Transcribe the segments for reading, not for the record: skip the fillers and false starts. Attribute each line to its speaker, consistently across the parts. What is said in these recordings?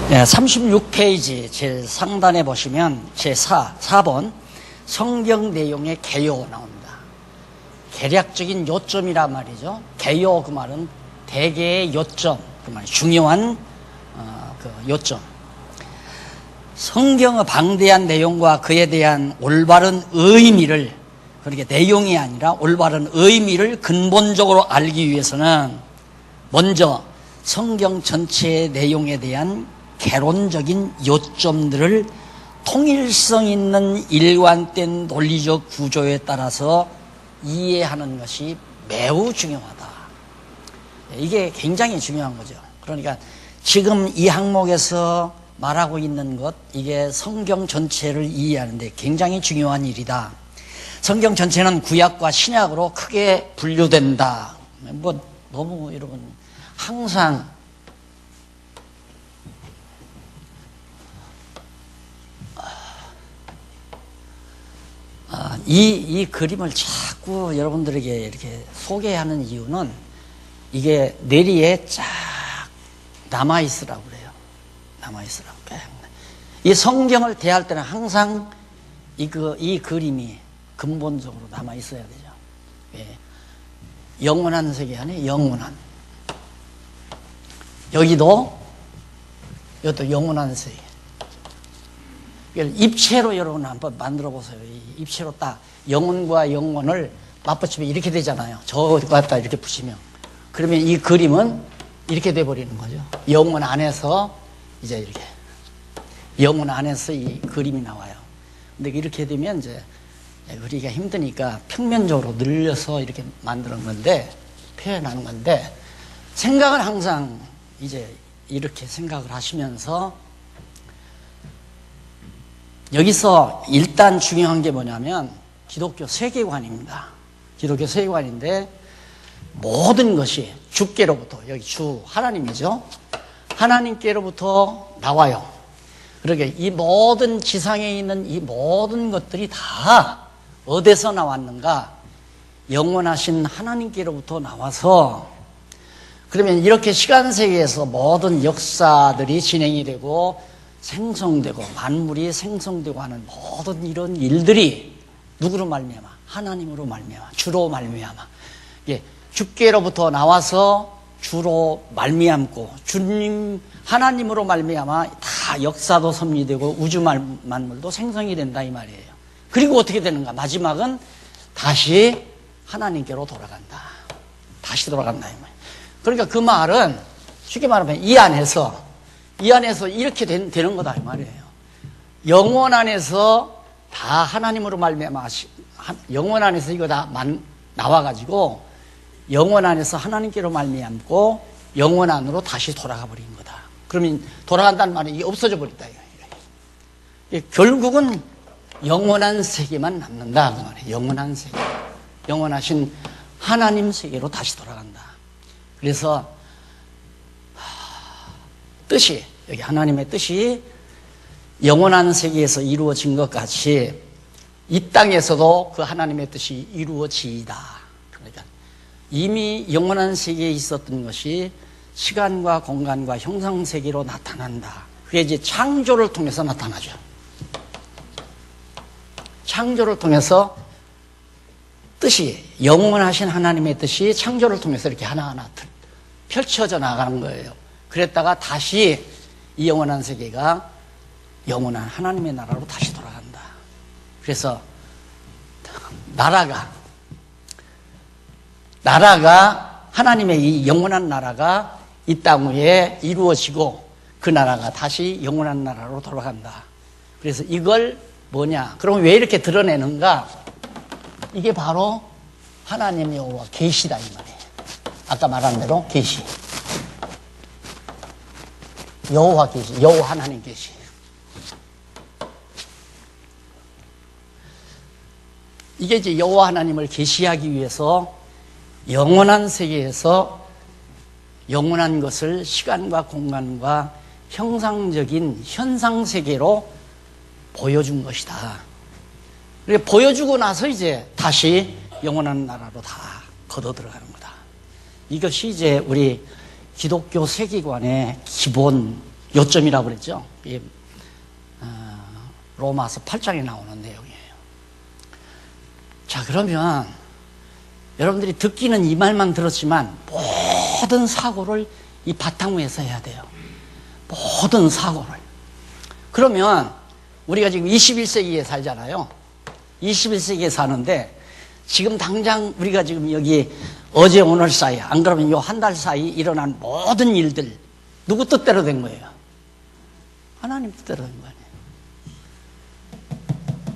Speaker 1: 네, 36페이지 제 상단에 보시면 제4번 성경 내용의 개요 나옵니다. 개략적인 요점이란 말이죠. 개요 그 말은 대개의 요점, 그 말 중요한 그 요점. 성경의 방대한 내용과 그에 대한 올바른 의미를, 그렇게 내용이 아니라 올바른 의미를 근본적으로 알기 위해서는 먼저 성경 전체의 내용에 대한 개론적인 요점들을 통일성 있는 일관된 논리적 구조에 따라서 이해하는 것이 매우 중요하다. 이게 굉장히 중요한 거죠. 그러니까 지금 이 항목에서 말하고 있는 것, 이게 성경 전체를 이해하는데 굉장히 중요한 일이다. 성경 전체는 구약과 신약으로 크게 분류된다. 너무 여러분 항상 이 그림을 자꾸 여러분들에게 이렇게 소개하는 이유는 이게 뇌리에 쫙 남아있으라고 그래요. 남아있으라고. 이 성경을 대할 때는 항상 이 그림이 근본적으로 남아있어야 되죠. 예. 영원한 세계 안에 영원한. 이것도 영원한 세계. 입체로 여러분 한번 만들어 보세요. 입체로 딱 영혼과 영혼을 맞붙이면 이렇게 되잖아요. 저거 갖다 이렇게 붙이면. 그러면 이 그림은 이렇게 돼버리는 거죠. 영혼 안에서 이제 이렇게. 영혼 안에서 이 그림이 나와요. 근데 이렇게 되면 이제 그리기가 힘드니까 평면적으로 늘려서 이렇게 만드는 건데, 표현하는 건데, 생각은 항상 이제 이렇게 생각을 하시면서 여기서 일단 중요한 게 뭐냐면 기독교 세계관입니다. 기독교 세계관인데 모든 것이 주께로부터, 여기 주 하나님이죠. 하나님께로부터 나와요. 그러게 이 모든 지상에 있는 이 모든 것들이 다 어디서 나왔는가? 영원하신 하나님께로부터 나와서, 그러면 이렇게 시간세계에서 모든 역사들이 진행이 되고 생성되고 만물이 생성되고 하는 모든 이런 일들이 누구로 말미암아? 하나님으로 말미암아, 주로 말미암아. 예, 주께로부터 나와서 주로 말미암고 주님 하나님으로 말미암아 다 역사도 섭리되고 우주 만물도 생성이 된다 이 말이에요. 그리고 어떻게 되는가? 마지막은 다시 하나님께로 돌아간다. 다시 돌아간다 이 말이에요. 그러니까 그 말은 쉽게 말하면 이 안에서 이렇게 되는 거다 이 말이에요. 영혼 안에서 다 하나님으로 말미암아, 영혼 안에서 이거 다 나와가지고 영혼 안에서 하나님께로 말미암고 영혼 안으로 다시 돌아가 버린 거다. 그러면 돌아간다는 말은 이게 없어져 버린다 이거예요. 결국은 영원한 세계만 남는다 그 말이에요. 영원한 세계, 영원하신 하나님 세계로 다시 돌아간다. 그래서 뜻이, 여기 하나님의 뜻이 영원한 세계에서 이루어진 것 같이 이 땅에서도 그 하나님의 뜻이 이루어지이다. 그러니까 이미 영원한 세계에 있었던 것이 시간과 공간과 형상세계로 나타난다. 그게 이제 창조를 통해서 나타나죠. 창조를 통해서 뜻이, 영원하신 하나님의 뜻이 창조를 통해서 이렇게 하나하나 펼쳐져 나가는 거예요. 그랬다가 다시 이 영원한 세계가 영원한 하나님의 나라로 다시 돌아간다. 그래서 나라가 하나님의 이 영원한 나라가 이 땅 위에 이루어지고 그 나라가 다시 영원한 나라로 돌아간다. 그래서 이걸 뭐냐? 그럼 왜 이렇게 드러내는가? 이게 바로 하나님의 여호와 계시다 이 말이에요. 아까 말한 대로 계시. 여호와 계시, 여호와 하나님 계시. 이게 이제 여호와 하나님을 계시하기 위해서 영원한 세계에서 영원한 것을 시간과 공간과 형상적인 현상 세계로 보여준 것이다. 그렇게 보여주고 나서 이제 다시 영원한 나라로 다 걷어 들어가는 거다. 이것이 이제 우리 기독교 세계관의 기본 요점이라고 그랬죠. 이게 로마서 8장에 나오는 내용이에요. 자, 그러면 여러분들이 듣기는 이 말만 들었지만 모든 사고를 이 바탕위에서 해야 돼요. 모든 사고를. 그러면 우리가 지금 21세기에 살잖아요. 21세기에 사는데 지금 당장 우리가 지금 여기 어제 오늘 사이, 안 그러면 요 한 달 사이 일어난 모든 일들 누구 뜻대로 된 거예요? 하나님 뜻대로 된 거 아니에요.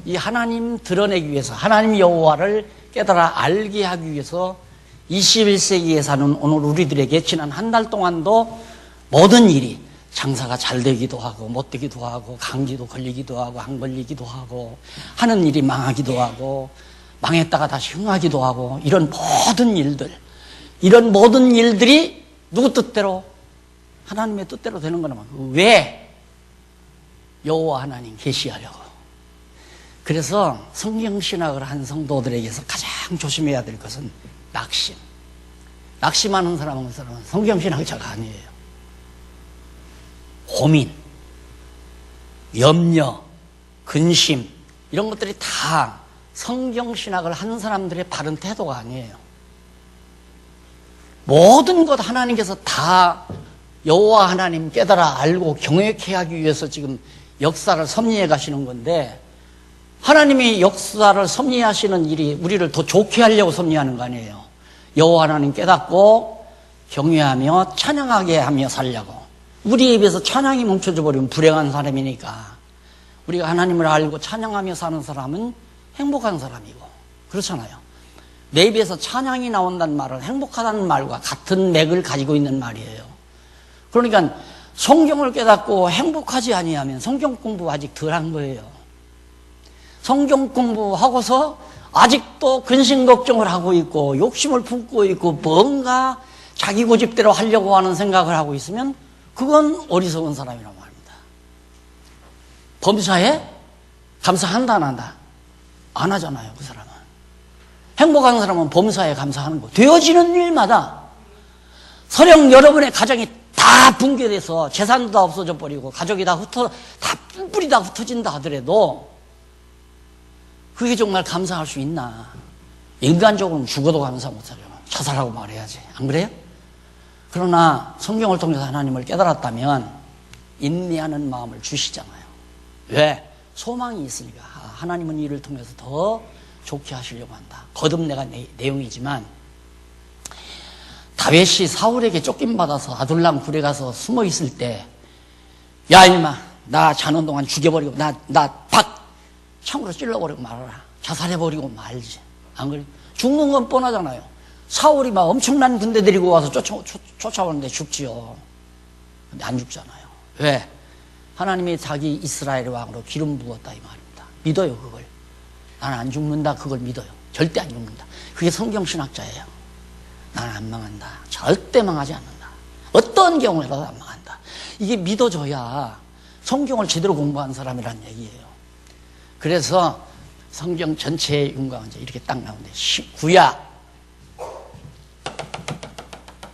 Speaker 1: 이 하나님 드러내기 위해서, 하나님 여호와를 깨달아 알게 하기 위해서 21세기에 사는 오늘 우리들에게 지난 한 달 동안도 모든 일이 장사가 잘 되기도 하고 못 되기도 하고 감기도 걸리기도 하고 안 걸리기도 하고 하는 일이 망하기도 하고 망했다가 다시 흥하기도 하고 이런 모든 일들, 이런 모든 일들이 누구 뜻대로? 하나님의 뜻대로 되는 거나 왜? 여호와 하나님 계시하려고. 그래서 성경신학을 한 성도들에게서 가장 조심해야 될 것은 낙심. 낙심하는 사람은 성경신학자가 아니에요. 고민, 염려, 근심 이런 것들이 다 성경신학을 하는 사람들의 바른 태도가 아니에요. 모든 것 하나님께서 다 여호와 하나님 깨달아 알고 경외케 하기 위해서 지금 역사를 섭리해 가시는 건데, 하나님이 역사를 섭리하시는 일이 우리를 더 좋게 하려고 섭리하는 거 아니에요. 여호와 하나님 깨닫고 경외하며 찬양하게 하며 살려고. 우리 입에서 찬양이 멈춰져 버리면 불행한 사람이니까, 우리가 하나님을 알고 찬양하며 사는 사람은 행복한 사람이고, 그렇잖아요. 내 입에서 찬양이 나온다는 말은 행복하다는 말과 같은 맥을 가지고 있는 말이에요. 그러니까 성경을 깨닫고 행복하지 아니하면 성경 공부 아직 덜한 거예요. 성경 공부하고서 아직도 근심 걱정을 하고 있고 욕심을 품고 있고 뭔가 자기 고집대로 하려고 하는 생각을 하고 있으면 그건 어리석은 사람이라고 합니다. 범사에 감사한다 안 한다? 안 하잖아요, 그 사람은. 행복한 사람은 범사에 감사하는 거. 되어지는 일마다 설령 여러분의 가정이 다 붕괴돼서 재산도 다 없어져 버리고 가족이 다 뿔뿔이 다 흩어진다 하더라도 그게 정말 감사할 수 있나? 인간적으로는 죽어도 감사 못하죠. 자살하고 말해야지. 안 그래요? 그러나 성경을 통해서 하나님을 깨달았다면 인내하는 마음을 주시잖아요. 왜? 소망이 있으니까. 하나님은 이를 통해서 더 좋게 하시려고 한다. 거듭내가 내용이지만, 다윗이 사울에게 쫓김받아서 아둘람 굴에 가서 숨어 있을 때, 야 이놈아, 나 자는 동안 죽여버리고 나 창으로 찔러버리고 말아라. 자살해버리고 말지. 안 그래? 죽는 건 뻔하잖아요. 사울이 막 엄청난 군대 데리고 와서 쫓아오는데 죽지요. 근데 안 죽잖아요. 왜? 하나님이 자기 이스라엘 왕으로 기름 부었다 이 말입니다. 믿어요, 그걸. 나는 안 죽는다, 그걸 믿어요. 절대 안 죽는다. 그게 성경신학자예요. 나는 안 망한다. 절대 망하지 않는다. 어떤 경우에도 안 망한다. 이게 믿어져야 성경을 제대로 공부한 사람이란 얘기예요. 그래서 성경 전체의 윤곽은 이렇게 딱 나오는데, 구약,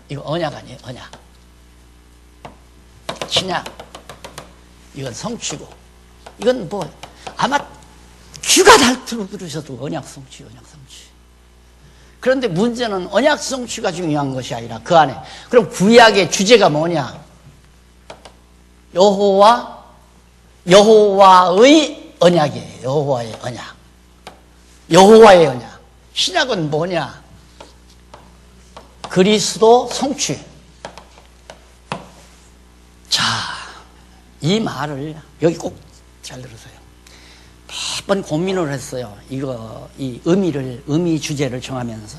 Speaker 1: 이거 언약 아니에요, 언약. 신약, 이건 성취고, 이건 뭐 아마 귀가 닳도록 들으셔도 언약 성취, 언약 성취. 그런데 문제는 언약 성취가 중요한 것이 아니라 그 안에, 그럼 구약의 주제가 뭐냐? 여호와의 언약이에요. 여호와의 언약. 여호와의 언약. 신약은 뭐냐? 그리스도 성취. 자, 이 말을 여기 꼭 잘 들으세요. 몇 번 고민을 했어요. 이 의미 주제를 정하면서.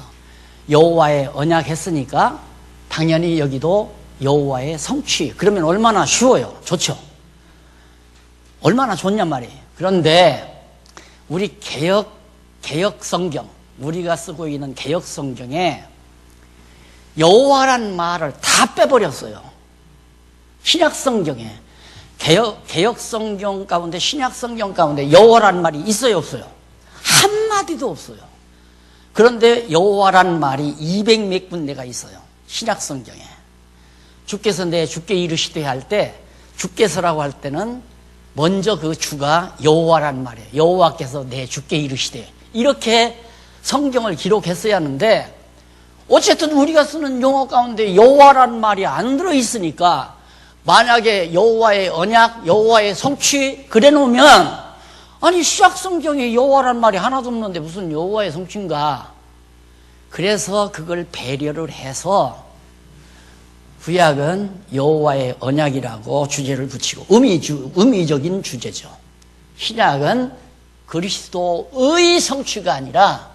Speaker 1: 여호와의 언약 했으니까 당연히 여기도 여호와의 성취. 그러면 얼마나 쉬워요. 좋죠. 얼마나 좋냔 말이에요. 그런데 우리 개역 성경, 우리가 쓰고 있는 개역 성경에 여호와란 말을 다 빼버렸어요. 신약 성경에, 개역 성경 가운데, 신약 성경 가운데 여호와란 말이 있어요, 없어요? 한마디도 없어요. 그런데 여호와란 말이 200몇 군데가 있어요. 신약 성경에. 주께서 내 주께 이르시되 할 때 주께서라고 할 때는 먼저 그 주가 여호와란 말이에요. 여호와께서 내 주께 이르시되, 이렇게 성경을 기록했어야 하는데, 어쨌든 우리가 쓰는 용어 가운데 여호와란 말이 안 들어있으니까, 만약에 여호와의 언약, 여호와의 성취 그래 놓으면, 아니 시약 성경에 여호와란 말이 하나도 없는데 무슨 여호와의 성취인가. 그래서 그걸 배려를 해서 구약은 여호와의 언약이라고 주제를 붙이고, 의미적인 주제죠. 신약은 그리스도의 성취가 아니라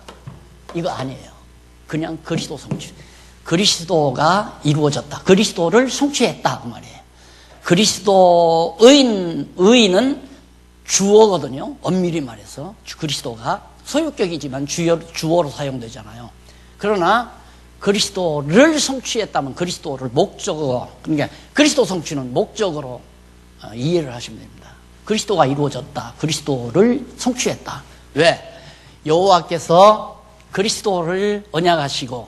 Speaker 1: 이거 아니에요. 그냥 그리스도 성취. 그리스도가 이루어졌다. 그리스도를 성취했다 그 말이에요. 의는 주어거든요. 엄밀히 말해서 그리스도가 소유격이지만 주어로 사용되잖아요. 그러나 그리스도를 성취했다면 그리스도를 목적으로, 그러니까 그리스도 성취는 목적으로 이해를 하시면 됩니다. 그리스도가 이루어졌다. 그리스도를 성취했다. 왜? 여호와께서 그리스도를 언약하시고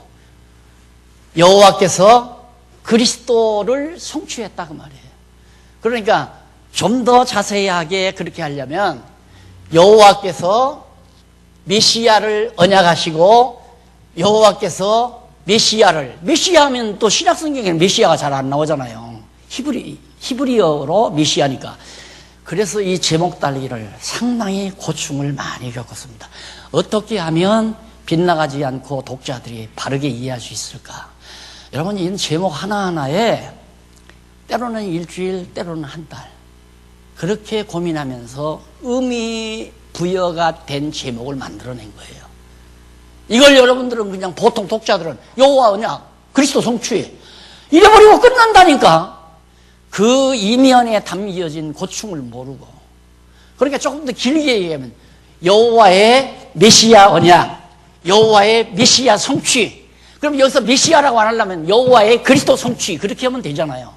Speaker 1: 여호와께서 그리스도를 성취했다 그 말이에요. 그러니까 좀 더 자세하게 그렇게 하려면 여호와께서 메시아를 언약하시고 여호와께서 메시아하면 또 신약 성경에는 메시아가 잘 안 나오잖아요. 히브리어로 메시아니까. 그래서 이 제목 달기를 상당히 고충을 많이 겪었습니다. 어떻게 하면 빗나가지 않고 독자들이 바르게 이해할 수 있을까? 여러분, 이 제목 하나하나에 때로는 일주일, 때로는 한 달, 그렇게 고민하면서 의미 부여가 된 제목을 만들어낸 거예요. 이걸 여러분들은 그냥 보통 독자들은 여호와 언약, 그리스도 성취 이래버리고 끝난다니까. 그 이면에 담겨진 고충을 모르고. 그러니까 조금 더 길게 얘기하면 여호와의 메시아 언약, 여호와의 메시아 성취. 그럼 여기서 메시아라고 안 하려면 여호와의 그리스도 성취, 그렇게 하면 되잖아요.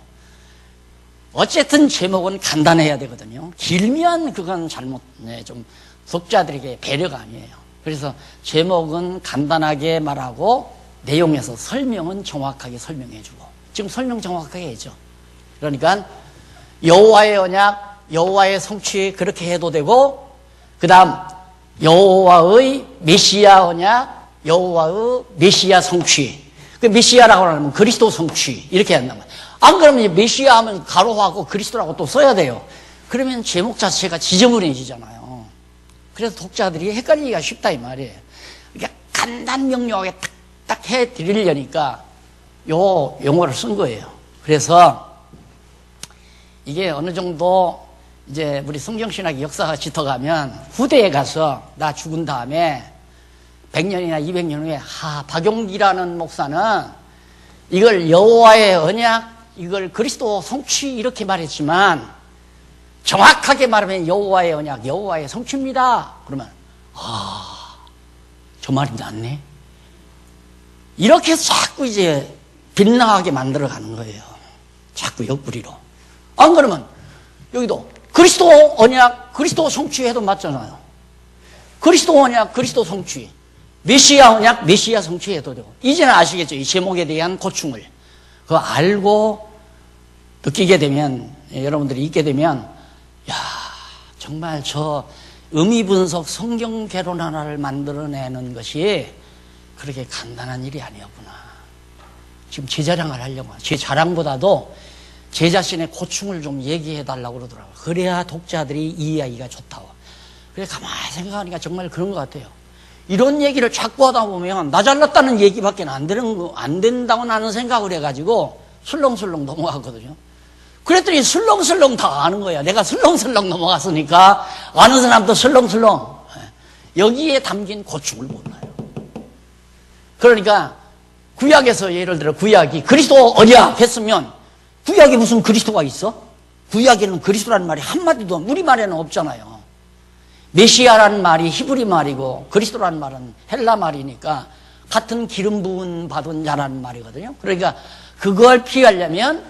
Speaker 1: 어쨌든 제목은 간단해야 되거든요. 길면 그건 좀 독자들에게 배려가 아니에요. 그래서 제목은 간단하게 말하고 내용에서 설명은 정확하게 설명해주고. 지금 설명 정확하게 해줘. 그러니까 여호와의 언약, 여호와의 성취 그렇게 해도 되고, 그 다음 여호와의 메시아 언약, 여호와의 메시아 성취. 그 메시아라고 하면 그리스도 성취 이렇게 한단 말이에요. 안 그러면 메시아 하면 가로하고 그리스도라고 또 써야 돼요. 그러면 제목 자체가 지저분해지잖아요. 그래서 독자들이 헷갈리기가 쉽다 이 말이에요. 그러니까 간단 명료하게 딱 해드리려니까 요 용어를 쓴 거예요. 그래서 이게 어느 정도 이제 우리 성경신학의 역사가 짙어가면 후대에 가서 나 죽은 다음에 100년이나 200년 후에 박용기라는 목사는 이걸 여호와의 언약, 이걸 그리스도 성취 이렇게 말했지만 정확하게 말하면 여호와의 언약, 여호와의 성취입니다. 그러면 저 말이 낫네. 이렇게 자꾸 이제 빗나가게 만들어가는 거예요. 자꾸 옆구리로. 안 그러면 여기도 그리스도 언약, 그리스도 성취 해도 맞잖아요. 그리스도 언약, 그리스도 성취. 메시아 언약, 메시아 성취 해도 되고. 이제는 아시겠죠? 이 제목에 대한 고충을. 그거 알고 느끼게 되면, 여러분들이 있게 되면, 야, 정말 저 의미 분석 성경 개론 하나를 만들어내는 것이 그렇게 간단한 일이 아니었구나. 지금 제 자랑을 하려고. 제 자랑보다도 제 자신의 고충을 좀 얘기해 달라고 그러더라고요. 그래야 독자들이 이해하기가 좋다고. 그래 가만히 생각하니까 정말 그런 것 같아요. 이런 얘기를 자꾸 하다 보면 나 잘났다는 얘기밖에 안 된다고 나는 생각을 해가지고 술렁술렁 넘어가거든요. 그랬더니 술렁술렁 다 아는 거야. 내가 술렁술렁 넘어갔으니까 아는 사람도 술렁술렁. 여기에 담긴 고충을 몰라요. 그러니까 구약에서 예를 들어 구약이 그리스도 언약 했으면 구약에 무슨 그리스도가 있어? 구약에는 그리스도라는 말이 한마디도 우리말에는 없잖아요. 메시아라는 말이 히브리 말이고 그리스도라는 말은 헬라 말이니까 같은 기름 부은 받은 자라는 말이거든요. 그러니까 그걸 피하려면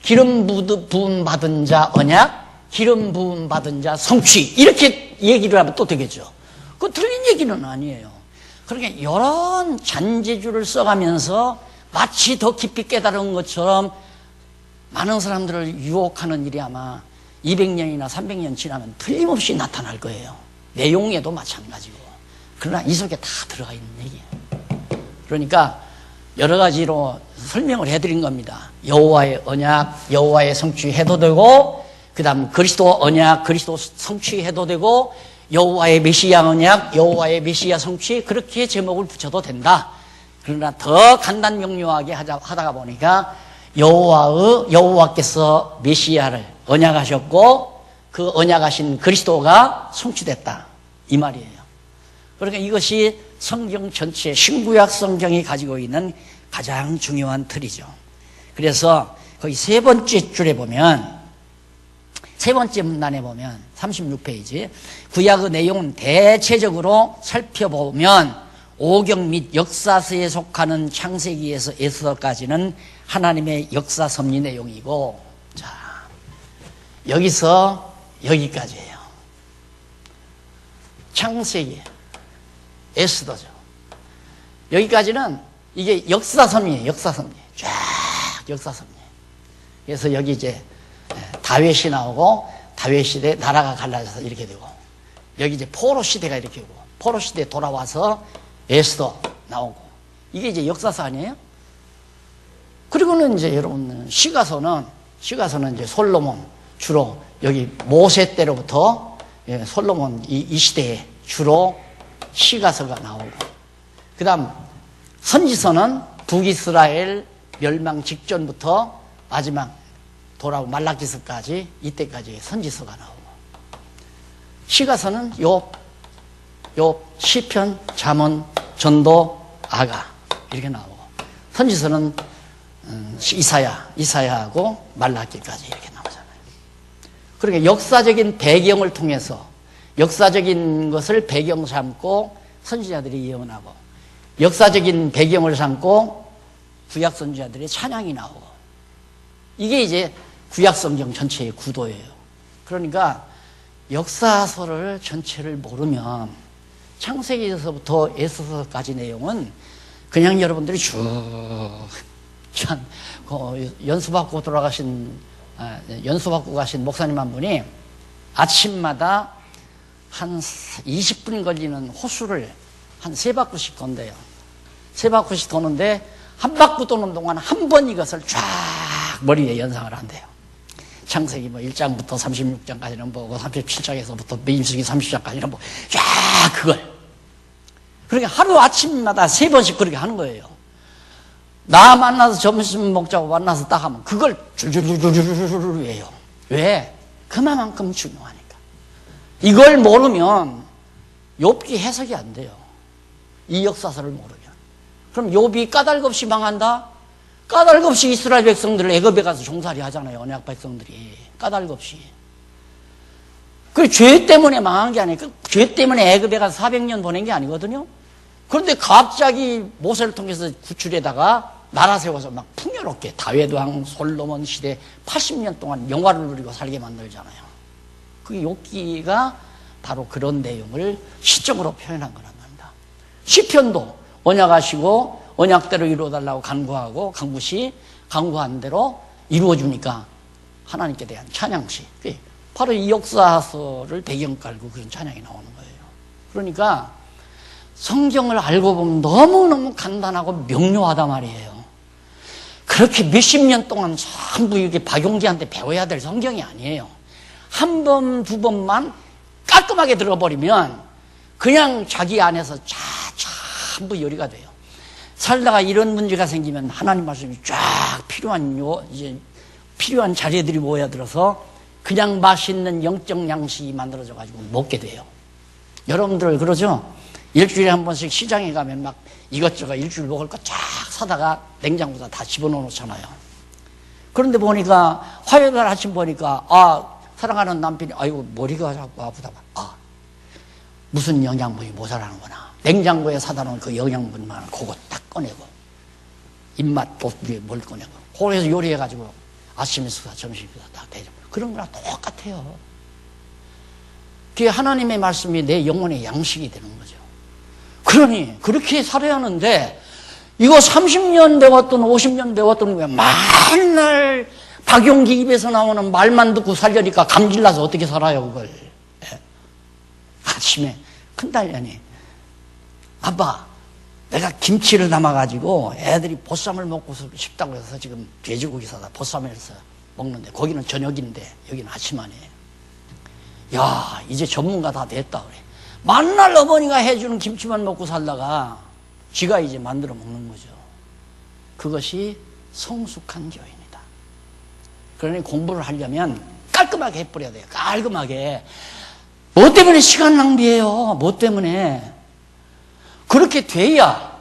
Speaker 1: 기름 부은 받은 자 언약, 기름 부은 받은 자 성취 이렇게 얘기를 하면 또 되겠죠. 그거 틀린 얘기는 아니에요. 그러니까 이런 잔재주를 써가면서 마치 더 깊이 깨달은 것처럼 많은 사람들을 유혹하는 일이 아마 200년이나 300년 지나면 틀림없이 나타날 거예요. 내용에도 마찬가지고. 그러나 이 속에 다 들어가 있는 얘기예요. 그러니까 여러 가지로 설명을 해드린 겁니다. 여호와의 언약, 여호와의 성취해도 되고, 그 다음 그리스도 언약, 그리스도 성취해도 되고, 여호와의 메시아 언약, 여호와의 메시아 성취, 그렇게 제목을 붙여도 된다. 그러나 더 간단 명료하게 하다가 보니까 여호와께서 메시아를 언약하셨고 그 언약하신 그리스도가 성취됐다, 이 말이에요. 그러니까 이것이 성경 전체, 신구약 성경이 가지고 있는 가장 중요한 틀이죠. 그래서 거기 세 번째 줄에 보면, 세 번째 문단에 보면 36페이지, 구약의 내용은 대체적으로 살펴보면 오경 및 역사서에 속하는 창세기에서 에스더까지는 하나님의 역사 섭리 내용이고, 자, 여기서 여기까지예요. 창세기, 에스더죠. 여기까지는 이게 역사 섭리예요. 역사 섭리. 쫙 역사 섭리. 그래서 여기 이제 다윗이 나오고, 다윗 시대 나라가 갈라져서 이렇게 되고, 여기 이제 포로 시대가 이렇게 오고, 포로 시대 돌아와서 에스더 나오고, 이게 이제 역사서 아니에요? 그리고는 이제 여러분 시가서는 이제 솔로몬, 주로 여기 모세 때로부터 솔로몬 이 시대에 주로 시가서가 나오고, 그 다음 선지서는 북이스라엘 멸망 직전부터 마지막 돌아오고 말라기서까지, 이때까지 선지서가 나오고, 시가서는 욥, 시편, 잠언, 전도, 아가 이렇게 나오고, 선지서는 이사야하고 말라기까지 이렇게 나오잖아요. 그러니까 역사적인 배경을 통해서, 역사적인 것을 배경 삼고 선지자들이 예언하고, 역사적인 배경을 삼고 구약 선지자들의 찬양이 나오고, 이게 이제 구약 성경 전체의 구도예요. 그러니까 역사서를 전체를 모르면 창세기에서부터 에스더까지 내용은 그냥 여러분들이 연수받고 가신 목사님 한 분이 아침마다 한 20분 걸리는 호수를 한 3바퀴씩 돈대요. 3바퀴씩 도는데 한 바퀴 도는 동안 한 번 이것을 쫙 머리에 연상을 한대요. 창세기 1장부터 36장까지는 보고, 37장에서부터 민수기 30장까지는 보고, 쫙 그걸. 그러니까 하루 아침마다 3번씩 그렇게 하는 거예요. 나 만나서 점심 먹자고 만나서 딱 하면 그걸 줄줄줄줄줄 해요. 왜? 그만큼 중요하니까. 이걸 모르면 욥기 해석이 안 돼요. 이 역사서를 모르면. 그럼 욥이 까닭없이 망한다? 까닭없이 이스라엘 백성들을 애굽에 가서 종살이 하잖아요. 언약 백성들이. 까닭없이. 그 죄 때문에 망한 게 아니니까, 죄 때문에 애굽에 가서 400년 보낸 게 아니거든요. 그런데 갑자기 모세를 통해서 구출에다가 나라 세워서 막 풍요롭게 다윗 왕, 솔로몬 시대 80년 동안 영화를 누리고 살게 만들잖아요. 그 욥기가 바로 그런 내용을 시적으로 표현한 거란 말입니다. 시편도 언약하시고 언약대로 이루어달라고 간구하고, 간구한 대로 이루어주니까 하나님께 대한 찬양시. 바로 이 역사서를 배경 깔고 그런 찬양이 나오는 거예요. 그러니까 성경을 알고 보면 너무너무 간단하고 명료하단 말이에요. 그렇게 몇십 년 동안 전부 이렇게 박용기한테 배워야 될 성경이 아니에요. 한 번, 두 번만 깔끔하게 들어버리면 그냥 자기 안에서 전부 요리가 돼요. 살다가 이런 문제가 생기면 하나님 말씀이 쫙 필요한 자리들이 모여들어서 그냥 맛있는 영적 양식이 만들어져가지고 먹게 돼요. 여러분들 그러죠? 일주일에 한 번씩 시장에 가면 막 이것저것 일주일 먹을 거 쫙 사다가 냉장고에다 다 집어넣어 놓잖아요. 그런데 보니까 화요일 날 아침 보니까 사랑하는 남편이 아이고 머리가 자꾸 아프다고, 무슨 영양분이 모자라는구나. 냉장고에 사다 놓은 그 영양분만 그거 딱 꺼내고 입맛 돋게 뭘 꺼내고 그래서 요리해가지고 아침 식사, 점심 식사 다 대접. 그런 거랑 똑같아요. 그게 하나님의 말씀이 내 영혼의 양식이 되는 거죠. 그러니 그렇게 살아야 하는데, 이거 30년 배웠던 50년 배웠던 게 맨날 박용기 입에서 나오는 말만 듣고 살려니까 감질나서 어떻게 살아요, 그걸. 예. 아침에 큰딸년이 아빠, 내가 김치를 담아가지고 애들이 보쌈을 먹고 싶다고 해서 지금 돼지고기 사다 보쌈을 해서 먹는데 거기는 저녁인데 여기는 아침 아니에요. 야, 이제 전문가 다 됐다 그래. 만날 어머니가 해주는 김치만 먹고 살다가 지가 이제 만들어 먹는 거죠. 그것이 성숙한 교회입니다. 그러니 공부를 하려면 깔끔하게 해버려야 돼요. 깔끔하게. 뭐 때문에 시간 낭비해요? 뭐 때문에? 그렇게 돼야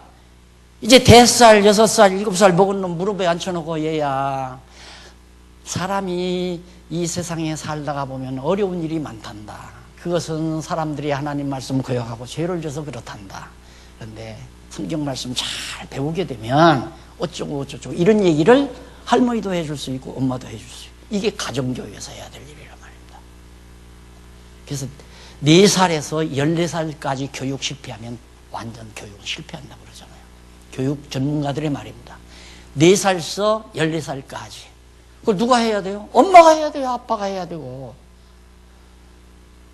Speaker 1: 이제 5살, 6살, 7살 먹은 놈 무릎에 앉혀놓고 얘야 사람이 이 세상에 살다가 보면 어려운 일이 많단다. 그것은 사람들이 하나님 말씀 거역하고 죄를 져서 그렇단다. 그런데 성경 말씀 잘 배우게 되면 어쩌고 어쩌고 이런 얘기를 할머니도 해줄 수 있고 엄마도 해줄 수 있고 이게 가정교회에서 해야 될 일이란 말입니다. 그래서 4살에서 14살까지 교육 실패하면 완전 교육은 실패한다고 그러잖아요. 교육 전문가들의 말입니다. 4살에서 14살까지. 그걸 누가 해야 돼요? 엄마가 해야 돼요? 아빠가 해야 되고.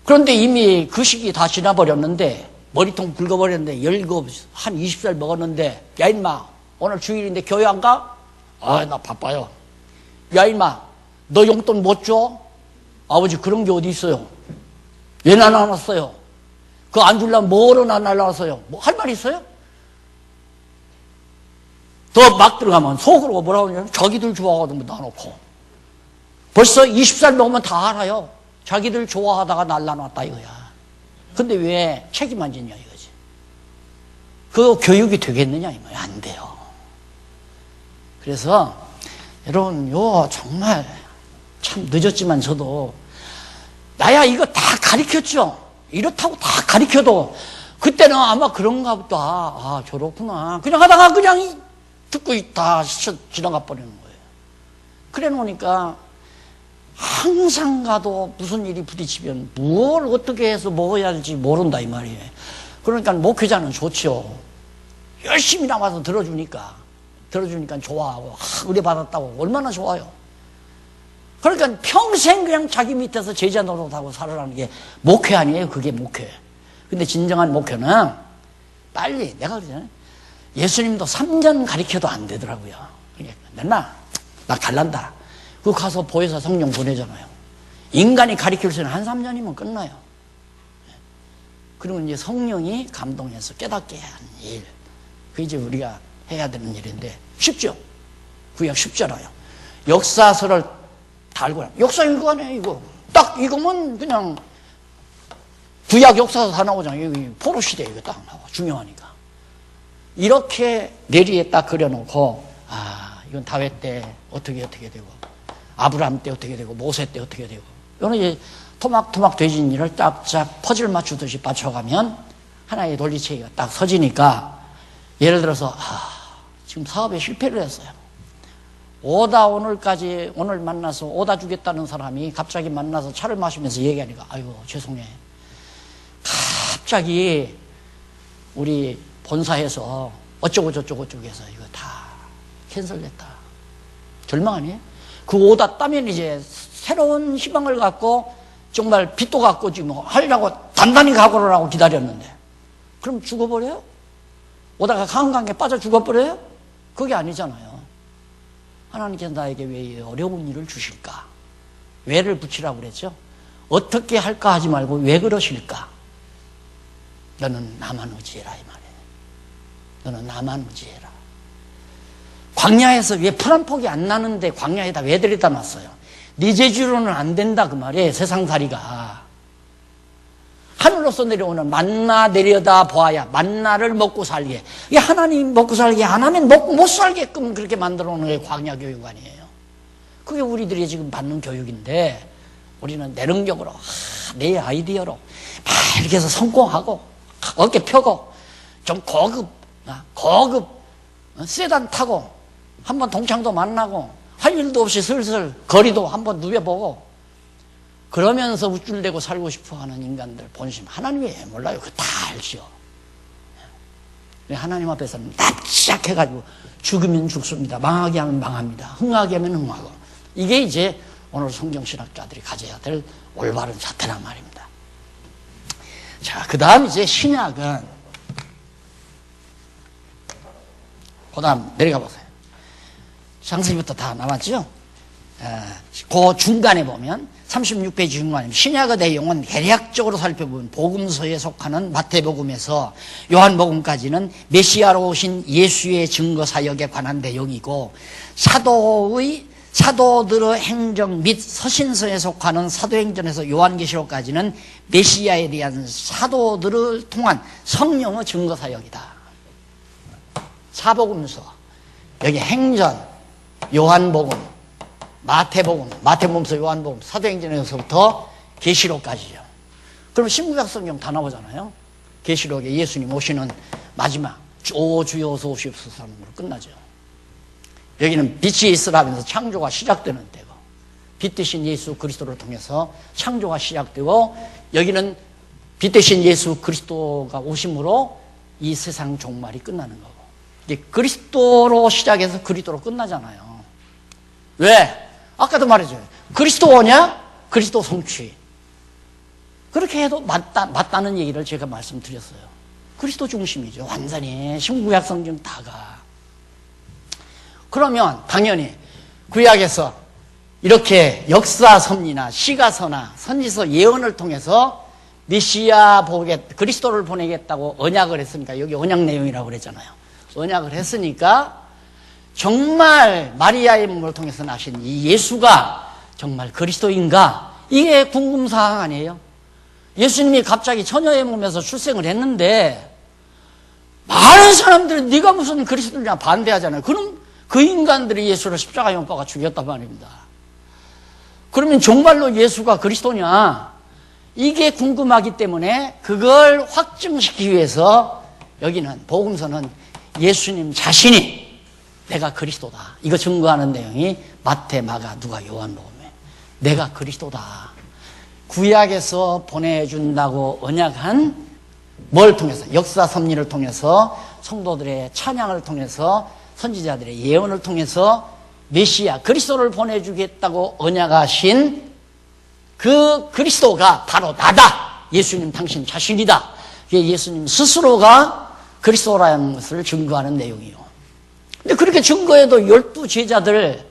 Speaker 1: 그런데 이미 그 시기 다 지나버렸는데 머리통 붉어버렸는데 17, 한 20살 먹었는데 야 인마 오늘 주일인데 교회 안 가? 아, 나 바빠요. 야 인마 너 용돈 못 줘? 아버지 그런 게 어디 있어요? 왜 나 나눴어요? 그거 안 주려면 뭐로 나 날라왔어요? 뭐 할 말 있어요? 더 막 들어가면 속으로 뭐라고 하냐면 자기들 좋아하거든 놔놓고 벌써 20살 먹으면 다 알아요. 자기들 좋아하다가 날라놨다 이거야. 근데 왜 책임 안 지냐 이거지. 그 교육이 되겠느냐 이 말이야. 안 돼요. 그래서 여러분 요 정말 참 늦었지만 저도 나야 이거 다 가르쳤죠. 이렇다고 다 가르쳐도 그때는 아마 그런가 보다. 아 저렇구나. 그냥 하다가 그냥 듣고 다 지나가 버리는 거예요. 그래 놓으니까 항상 가도 무슨 일이 부딪히면 뭘 어떻게 해서 먹어야 할지 모른다 이 말이에요. 그러니까 목회자는 좋죠. 열심히 나와서 들어주니까 좋아하고 은혜 받았다고 얼마나 좋아요. 그러니까 평생 그냥 자기 밑에서 제자 노릇하고 살아라는 게 목회 아니에요. 그게 목회. 근데 진정한 목회는 빨리 내가 그러잖아요. 예수님도 3년 가르쳐도 안 되더라고요. 맨날 나 갈란다. 그거 가서 보혜사 성령 보내잖아요. 인간이 가르칠 수는 한 3년이면 끝나요. 그러면 이제 성령이 감동해서 깨닫게 하는 일. 그게 이제 우리가 해야 되는 일인데 쉽죠? 구약 쉽잖아요. 역사서를 달고 역사 이거 아니에요 이거. 딱 이거면 그냥 구약 역사서 다 나오잖아요. 여기 포로시대 이거 딱 나와. 중요하니까. 이렇게 내리에 딱 그려놓고 아 이건 다윗 때 어떻게 되고 아브라함 때 어떻게 되고 모세 때 어떻게 되고 이거는 이제 토막토막 되진 일을 짝짝 퍼즐 맞추듯이 맞춰가면 하나의 논리체계가 딱 서지니까 예를 들어서 지금 사업에 실패를 했어요. 오늘 만나서 오다 주겠다는 사람이 갑자기 만나서 차를 마시면서 얘기하니까 아이고 죄송해. 갑자기 우리 본사에서 어쩌고 저쩌고 쪽에서 이거 다 캔슬됐다. 절망 아니에요? 그 오다 따면 이제 새로운 희망을 갖고 정말 빚도 갖고 지금 하려고 단단히 각오를 하고 기다렸는데 그럼 죽어버려요? 오다가 강강에 빠져 죽어버려요? 그게 아니잖아요. 하나님께서 나에게 왜 어려운 일을 주실까? 왜를 붙이라고 그랬죠? 어떻게 할까 하지 말고 왜 그러실까? 너는 나만 의지해라 이 말이에요. 너는 나만 의지해라. 광야에서 왜 풀 한 폭이 안 나는데 광야에다 왜 데려다 놨어요? 네 재주로는 안 된다 그 말이에요. 세상살이가. 하늘로서 내려오는 만나 내려다 보아야 만나를 먹고 살게. 이 하나님 먹고 살게 안 하면 먹고 못 살게끔 그렇게 만들어 놓은 게 광야 교육 아니에요. 그게 우리들이 지금 받는 교육인데 우리는 내 능력으로 내 아이디어로 막 이렇게 해서 성공하고 어깨 펴고 좀 고급 세단 타고 한번 동창도 만나고 할 일도 없이 슬슬 거리도 한번 누벼보고 그러면서 우쭐대고 살고 싶어하는 인간들 본심 하나님 왜 몰라요? 그거 다 알죠. 하나님 앞에서는 납작해가지고 죽으면 죽습니다. 망하게 하면 망합니다. 흥하게 하면 흥하고 이게 이제 오늘 성경신학자들이 가져야 될 올바른 자태란 말입니다. 자, 그 다음 이제 신약은, 그 다음 내려가 보세요. 창세기부터 다 나왔죠? 그 중간에 보면 36페이지 중간에 신약의 내용은 대략적으로 살펴보면 복음서에 속하는 마태복음에서 요한복음까지는 메시아로 오신 예수의 증거 사역에 관한 내용이고, 사도들의 행정 및 서신서에 속하는 사도행전에서 요한계시록까지는 메시아에 대한 사도들을 통한 성령의 증거 사역이다. 사복음서, 여기 행전, 요한복음, 마태복음서, 요한복음, 사도행전에서부터 계시록까지요. 그럼 신구약 성경 다 나오잖아요. 계시록에 예수님 오시는 마지막 오 주여 어서 오시옵소서 하는 걸로 끝나죠. 여기는 빛이 있으라 하면서 창조가 시작되는 때고, 빛 대신 예수 그리스도를 통해서 창조가 시작되고, 여기는 빛 대신 예수 그리스도가 오심으로 이 세상 종말이 끝나는 거고, 이게 그리스도로 시작해서 그리스도로 끝나잖아요. 왜? 아까도 말했죠. 그리스도 오냐? 그리스도 성취. 그렇게 해도 맞다는 얘기를 제가 말씀드렸어요. 그리스도 중심이죠. 완전히 신구약 성경 다가. 그러면 당연히 구약에서 이렇게 역사섭리나 시가서나 선지서 예언을 통해서 메시아 그리스도를 보내겠다고 언약을 했으니까, 여기 언약 내용이라고 그랬잖아요. 언약을 했으니까 정말 마리아의 몸을 통해서 나신 이 예수가 정말 그리스도인가? 이게 궁금사항 아니에요? 예수님이 갑자기 처녀의 몸에서 출생을 했는데 많은 사람들이 네가 무슨 그리스도냐 반대하잖아요. 그럼 그 인간들이 예수를 십자가에 못 박아 죽였단 말입니다. 그러면 정말로 예수가 그리스도냐? 이게 궁금하기 때문에 그걸 확증시키기 위해서 여기는 복음서는 예수님 자신이 내가 그리스도다, 이거 증거하는 내용이 마태, 마가, 누가, 요한복음에 내가 그리스도다. 구약에서 보내준다고 언약한 뭘 통해서? 역사 섭리를 통해서, 성도들의 찬양을 통해서, 선지자들의 예언을 통해서 메시아 그리스도를 보내주겠다고 언약하신 그 그리스도가 바로 나다. 예수님 당신 자신이다. 그게 예수님 스스로가 그리스도라는 것을 증거하는 내용이요. 근데 그렇게 증거해도 12제자를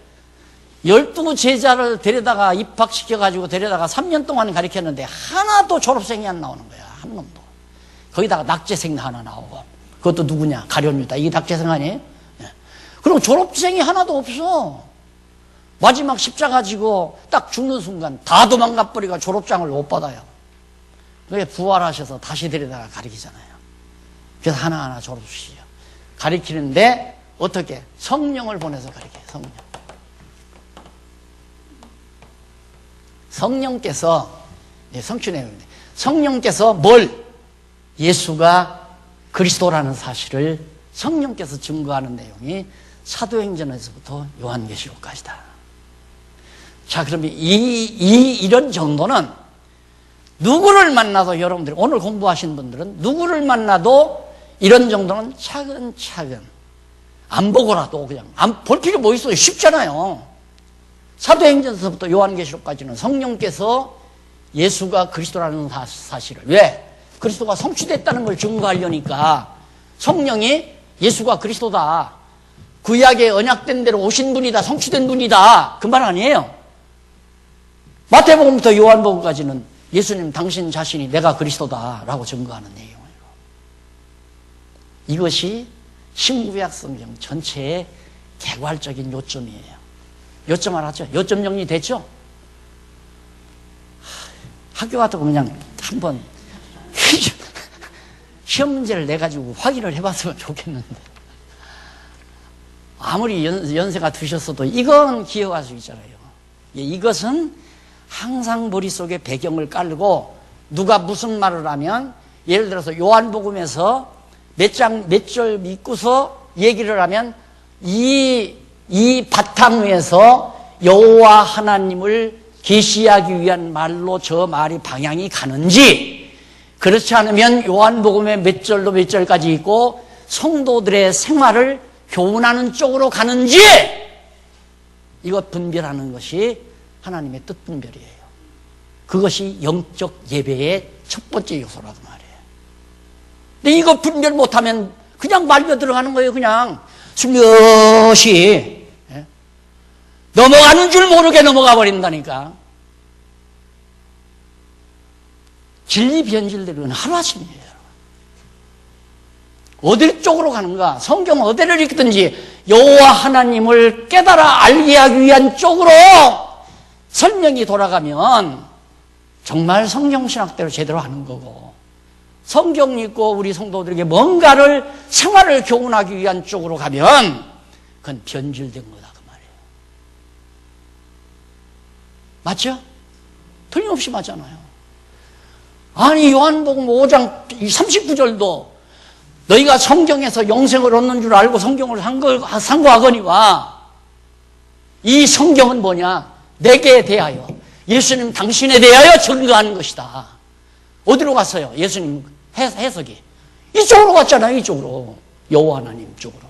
Speaker 1: 데려다가 입학시켜가지고 데려다가 3년 동안 가르쳤는데 하나도 졸업생이 안 나오는 거야. 한 놈도. 거기다가 낙제생 하나 나오고. 그것도 누구냐? 가룟유다. 이게 낙제생 아니에요? 네. 그리고 졸업생이 하나도 없어. 마지막 십자가 지고 딱 죽는 순간 다 도망가버리고 졸업장을 못 받아요. 그게 부활하셔서 다시 데려다가 가르치잖아요. 그래서 하나하나 졸업시켜요. 가르치는데 어떻게? 성령을 보내서 가르쳐요. 성령께서 성취 내용인데, 성령께서 뭘? 예수가 그리스도라는 사실을 성령께서 증거하는 내용이 사도행전에서부터 요한계시록까지다. 자, 그러면 이런 정도는 누구를 만나도, 여러분들이 오늘 공부하신 분들은 누구를 만나도 이런 정도는 차근차근 안 보고라도 그냥 안 볼 필요 뭐 있어요? 쉽잖아요. 사도행전서부터 요한계시록까지는 성령께서 예수가 그리스도라는 사실을, 왜? 그리스도가 성취됐다는 걸 증거하려니까 성령이 예수가 그리스도다, 구약에 언약된 대로 오신 분이다, 성취된 분이다, 그 말 아니에요. 마태복음부터 요한복음까지는 예수님 당신 자신이 내가 그리스도다라고 증거하는 내용이에요. 이것이 신구약 성경 전체의 개괄적인 요점이에요. 요점 알았죠? 요점 정리됐죠? 학교 가도 그냥 한번 시험 문제를 내가지고 확인을 해봤으면 좋겠는데, 아무리 연세가 드셨어도 이건 기억할 수 있잖아요. 이것은 항상 머릿속에 배경을 깔고, 누가 무슨 말을 하면, 예를 들어서 요한복음에서 몇 절 믿고서 얘기를 하면 이 바탕 위에서 여호와 하나님을 계시하기 위한 말로 저 말이 방향이 가는지, 그렇지 않으면 요한복음의 몇 절로 몇 절까지 있고 성도들의 생활을 교훈하는 쪽으로 가는지, 이것 분별하는 것이 하나님의 뜻 분별이에요. 그것이 영적 예배의 첫 번째 요소라고 말이에요. 근데 이거 분별 못하면 그냥 말려 들어가는 거예요. 그냥 숨겨시 넘어가는 줄 모르게 넘어가 버린다니까. 진리 변질들은 하루아침이에요. 어디 쪽으로 가는가? 성경 어디를 읽든지 여호와 하나님을 깨달아 알게 하기 위한 쪽으로 설명이 돌아가면 정말 성경신학대로 제대로 하는 거고, 성경 읽고 우리 성도들에게 뭔가를 생활을 교훈하기 위한 쪽으로 가면 그건 변질된 거다 그 말이에요. 맞죠? 틀림없이 맞잖아요. 아니 요한복음 5장 39절도 너희가 성경에서 영생을 얻는 줄 알고 성경을 상고하거니와, 이 성경은 뭐냐? 내게 대하여, 예수님 당신에 대하여 증거하는 것이다. 어디로 갔어요? 예수님 해석이 이쪽으로 갔잖아요. 이쪽으로, 여호와 하나님 쪽으로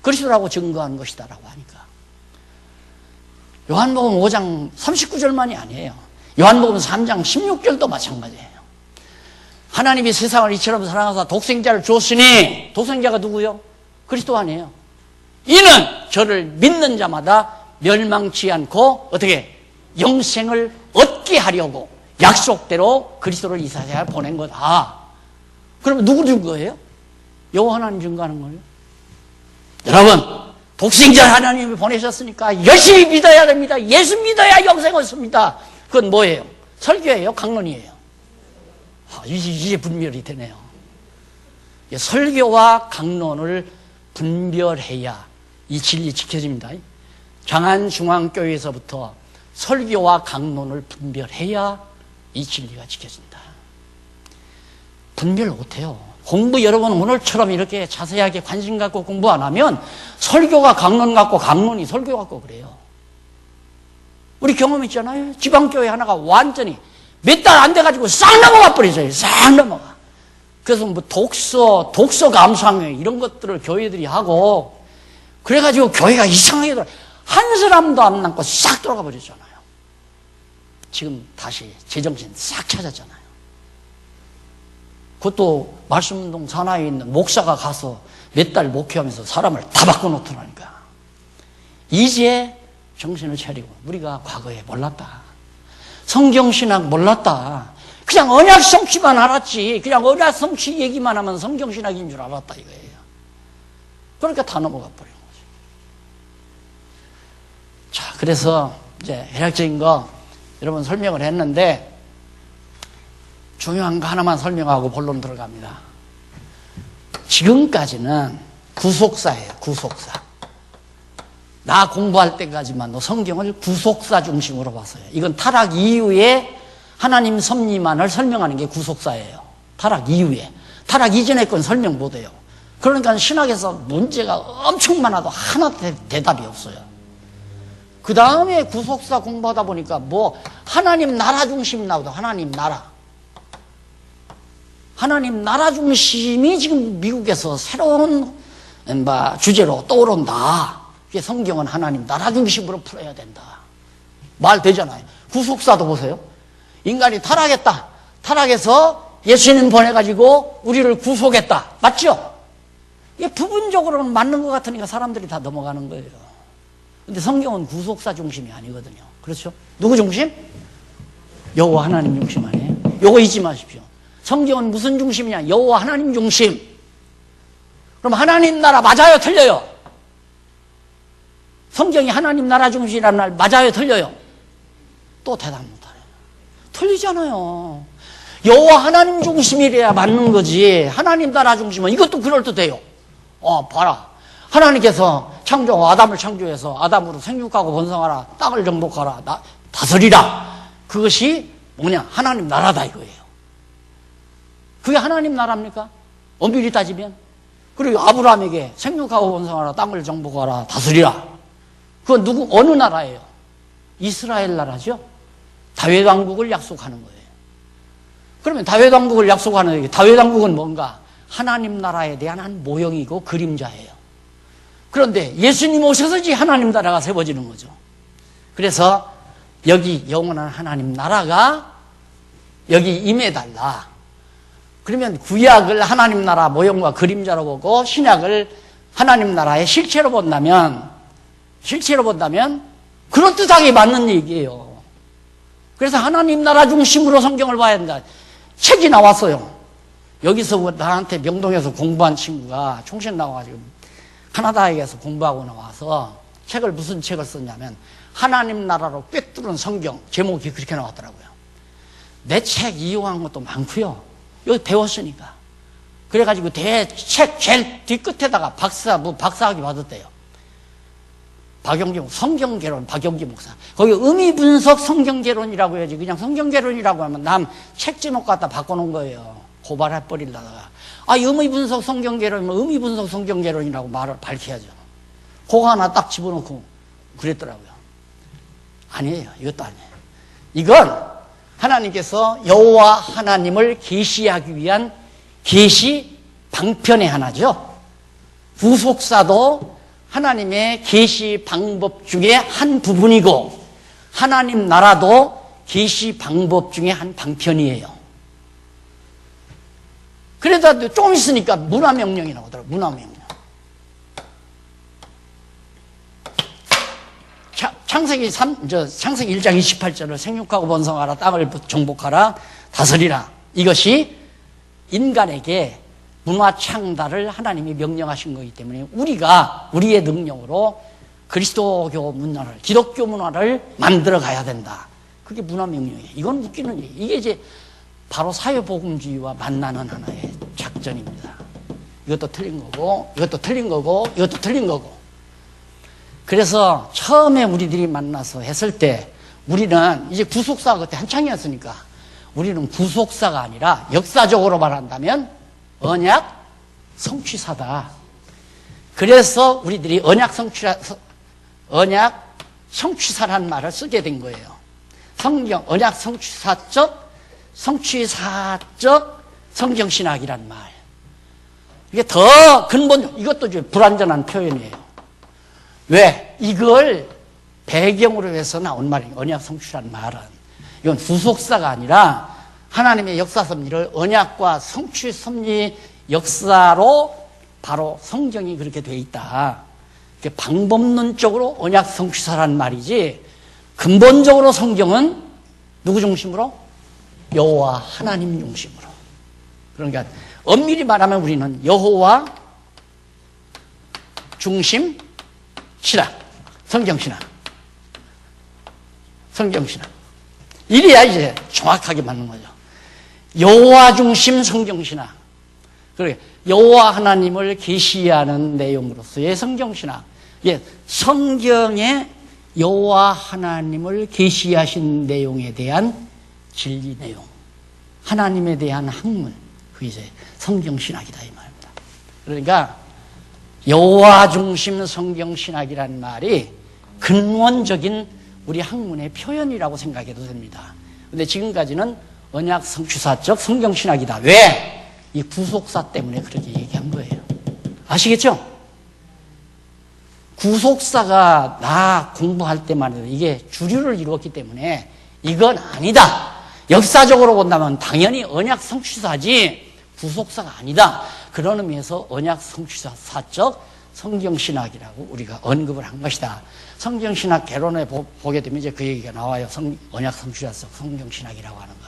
Speaker 1: 그리스도라고 증거하는 것이다 라고 하니까. 요한복음 5장 39절만이 아니에요. 요한복음 3장 16절도 마찬가지예요. 하나님이 세상을 이처럼 사랑하사 독생자를 줬으니, 독생자가 누구요? 그리스도 아니에요. 이는 저를 믿는 자마다 멸망치 않고 어떻게 영생을 얻게 하려고 약속대로 그리스도를 이 세상에 보낸 거다. 그러면 누구 증거예요? 여호와 하나님 증거하는 거예요. 여러분, 독생자 하나님이 보내셨으니까 열심히 믿어야 됩니다. 예수 믿어야 영생을 얻습니다. 그건 뭐예요? 설교예요? 강론이에요? 이제 분별이 되네요. 설교와 강론을 분별해야 이 진리 지켜집니다. 장안중앙교회에서부터 설교와 강론을 분별해야 이 진리가 지켜진다. 분별 못해요. 공부 여러분 오늘처럼 이렇게 자세하게 관심 갖고 공부 안 하면 설교가 강론 같고 강론이 설교 같고 그래요. 우리 경험 있잖아요. 지방교회 하나가 완전히 몇 달 안 돼가지고 싹 넘어가 버리세요. 싹 넘어가. 그래서 뭐 독서 감상회 이런 것들을 교회들이 하고, 그래가지고 교회가 이상하게 한 사람도 안 남고 싹 돌아가 버렸잖아요. 지금 다시 제정신 싹 찾았잖아요. 그것도 말씀운동 산하에 있는 목사가 가서 몇 달 목회하면서 사람을 다 바꿔놓더라니까. 이제 정신을 차리고, 우리가 과거에 몰랐다. 성경신학 몰랐다. 그냥 언약 성취만 알았지. 그냥 언약 성취 얘기만 하면 성경신학인 줄 알았다 이거예요. 그러니까 다 넘어가 버린 거죠. 자, 그래서 이제 해학적인 거 여러분 설명을 했는데, 중요한 거 하나만 설명하고 본론 들어갑니다. 지금까지는 구속사예요. 구속사. 나 공부할 때까지만 성경을 구속사 중심으로 봤어요. 이건 타락 이후에 하나님 섭리만을 설명하는 게 구속사예요. 타락 이후에. 타락 이전에 건 설명 못해요. 그러니까 신학에서 문제가 엄청 많아도 하나 대답이 없어요. 그 다음에 구속사 공부하다 보니까 뭐 하나님 나라 중심 나오다. 하나님 나라. 하나님 나라 중심이 지금 미국에서 새로운 주제로 떠오른다. 성경은 하나님 나라 중심으로 풀어야 된다. 말 되잖아요. 구속사도 보세요. 인간이 타락했다. 타락해서 예수님 보내가지고 우리를 구속했다. 맞죠? 이게 부분적으로는 맞는 것 같으니까 사람들이 다 넘어가는 거예요. 근데 성경은 구속사 중심이 아니거든요. 그렇죠? 누구 중심? 여호와 하나님 중심 아니에요? 요거 잊지 마십시오. 성경은 무슨 중심이냐? 여호와 하나님 중심. 그럼 하나님 나라 맞아요? 틀려요? 성경이 하나님 나라 중심이라는 말 맞아요? 틀려요? 또 대답 못하네요. 틀리잖아요. 여호와 하나님 중심이래야 맞는 거지. 하나님 나라 중심은 이것도 그럴듯해요. 봐라. 하나님께서 아담을 창조해서 아담으로 생육하고 번성하라. 땅을 정복하라. 다스리라. 그것이 뭐냐? 하나님 나라다 이거예요. 그게 하나님 나라입니까? 엄밀히 따지면. 그리고 아브라함에게 생육하고 번성하라. 땅을 정복하라. 다스리라. 그건 어느 나라예요? 이스라엘 나라죠? 다윗 왕국을 약속하는 거예요. 그러면 다윗 왕국을 약속하는, 다윗 왕국은 뭔가? 하나님 나라에 대한 한 모형이고 그림자예요. 그런데 예수님 오셔서지 하나님 나라가 세워지는 거죠. 그래서 여기 영원한 하나님 나라가 여기 임해달라. 그러면 구약을 하나님 나라 모형과 그림자로 보고 신약을 하나님 나라의 실체로 본다면 그럴듯하게 맞는 얘기예요. 그래서 하나님 나라 중심으로 성경을 봐야 된다. 책이 나왔어요. 여기서 나한테 명동에서 공부한 친구가 총신 나와가지고 캐나다에 가서 공부하고 나와서 무슨 책을 썼냐면 하나님 나라로 꿰뚫은 성경, 제목이 그렇게 나왔더라고요. 내 책 이용한 것도 많고요. 여기 배웠으니까. 그래가지고 책 제일 뒷끝에다가 박사학위 받았대요. 성경개론 박영기 목사. 거기 의미분석 성경개론이라고 해야지. 그냥 성경개론이라고 하면 남 책 제목 갖다 바꿔놓은 거예요. 고발해버리려다가. 의미분석 성경개론이면 의미분석 성경개론이라고 말을 밝혀야죠. 그거 하나 딱 집어넣고 그랬더라고요. 아니에요. 이것도 아니에요. 이건 하나님께서 여호와 하나님을 계시하기 위한 계시 방편의 하나죠. 구속사도 하나님의 계시 방법 중에 한 부분이고 하나님 나라도 계시 방법 중에 한 방편이에요. 그러다 조금 있으니까 문화명령이 나오더라고요. 문화명령. 창세기 1장 28절을 생육하고 번성하라, 땅을 정복하라, 다스리라. 이것이 인간에게 문화 창달을 하나님이 명령하신 거기 때문에 우리의 능력으로 그리스도교 문화를, 기독교 문화를 만들어 가야 된다. 그게 문화명령이에요. 이건 웃기는 얘기. 이게 이제 바로 사회복음주의와 만나는 하나의 작전입니다. 이것도 틀린 거고, 이것도 틀린 거고, 이것도 틀린 거고. 그래서 처음에 우리들이 만나서 했을 때 우리는 이제 구속사가 그때 한창이었으니까 우리는 구속사가 아니라 역사적으로 말한다면 언약 성취사다. 그래서 우리들이 언약 성취사라는 말을 쓰게 된 거예요. 언약 성취사적 성경신학이란 말. 이게 더 이것도 좀 불완전한 표현이에요. 왜? 이걸 배경으로 해서 나온 말이에요. 언약 성취라는 말은. 이건 구속사가 아니라 하나님의 역사 섭리를 언약과 성취 섭리 역사로 바로 성경이 그렇게 돼 있다. 방법론적으로 언약 성취사라는 말이지 근본적으로 성경은 누구 중심으로? 여호와 하나님 중심으로. 그러니까 엄밀히 말하면 우리는 여호와 중심 신학, 성경신학. 이래야 이제 정확하게 맞는 거죠. 여호와 중심 성경신학. 그러게 여호와 하나님을 계시하는 내용으로서의 성경신학. 성경에 여호와 하나님을 계시하신 내용에 대한 진리 내용, 하나님에 대한 학문, 그게 이제 성경신학이다 이 말입니다. 그러니까 여호와 중심 성경신학이라는 말이 근원적인 우리 학문의 표현이라고 생각해도 됩니다. 그런데 지금까지는 언약 성취사적 성경신학이다. 왜? 이 구속사 때문에 그렇게 얘기한 거예요. 아시겠죠? 구속사가 나 공부할 때만 해도 이게 주류를 이루었기 때문에 이건 아니다. 역사적으로 본다면 당연히 언약 성취사지 구속사가 아니다. 그런 의미에서 언약 성취사적 성경신학이라고 우리가 언급을 한 것이다. 성경신학 개론에 보게 되면 이제 그 얘기가 나와요. 언약 성취사적 성경신학이라고 하는 거.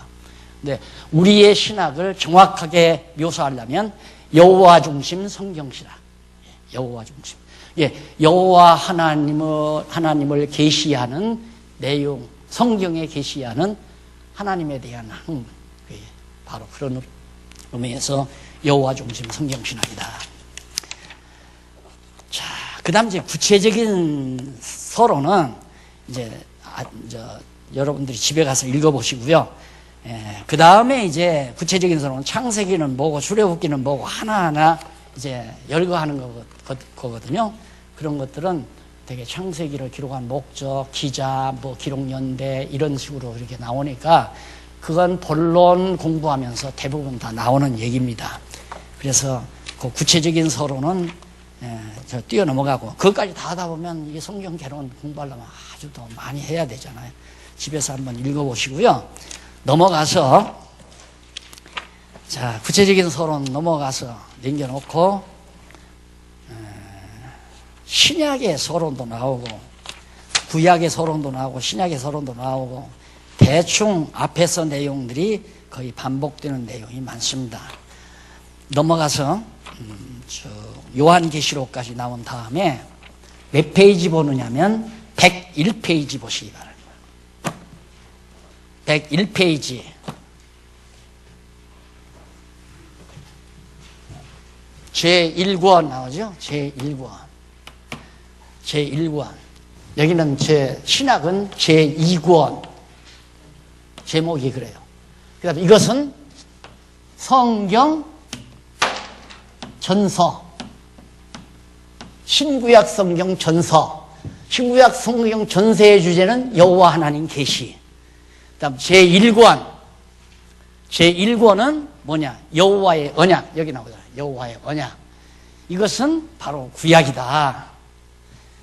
Speaker 1: 근데 우리의 신학을 정확하게 묘사하려면 여호와 중심 성경신학. 여호와 중심. 여호와 하나님을 계시하는 내용, 성경에 계시하는 하나님에 대한 학문. 바로 그런 의미에서 여호와 중심 성경신학이다. 자, 그 다음 이제 구체적인 서론은 여러분들이 집에 가서 읽어보시고요. 그 다음에 이제 구체적인 서론은 창세기는 뭐고 출애굽기는 뭐고 하나하나 이제 열거하는 거거든요. 그런 것들은 되게 창세기를 기록한 목적, 기자, 기록 연대 이런 식으로 이렇게 나오니까 그건 본론 공부하면서 대부분 다 나오는 얘기입니다. 그래서 그 구체적인 서론은 저 뛰어넘어가고 그것까지 다 하다 보면 이게 성경 개론 공부하려면 아주 더 많이 해야 되잖아요. 집에서 한번 읽어보시고요. 넘어가서 자 구체적인 서론 넘어가서 남겨놓고 신약의 서론도 나오고 구약의 서론도 나오고 신약의 서론도 나오고 대충 앞에서 내용들이 거의 반복되는 내용이 많습니다. 넘어가서 요한계시록까지 나온 다음에 몇 페이지 보느냐면 101페이지 보시기 바랍니다. 101페이지 제1권 나오죠? 제1권 제1권 여기는 신학은 제2권 제목이 그래요. 그다음에 이것은 성경 전서 신구약 성경 전서 신구약 성경 전서의 주제는 여호와 하나님 계시. 그다음 제1권은 뭐냐? 여호와의 언약. 여기 나오잖아요. 여호와의 언약. 이것은 바로 구약이다.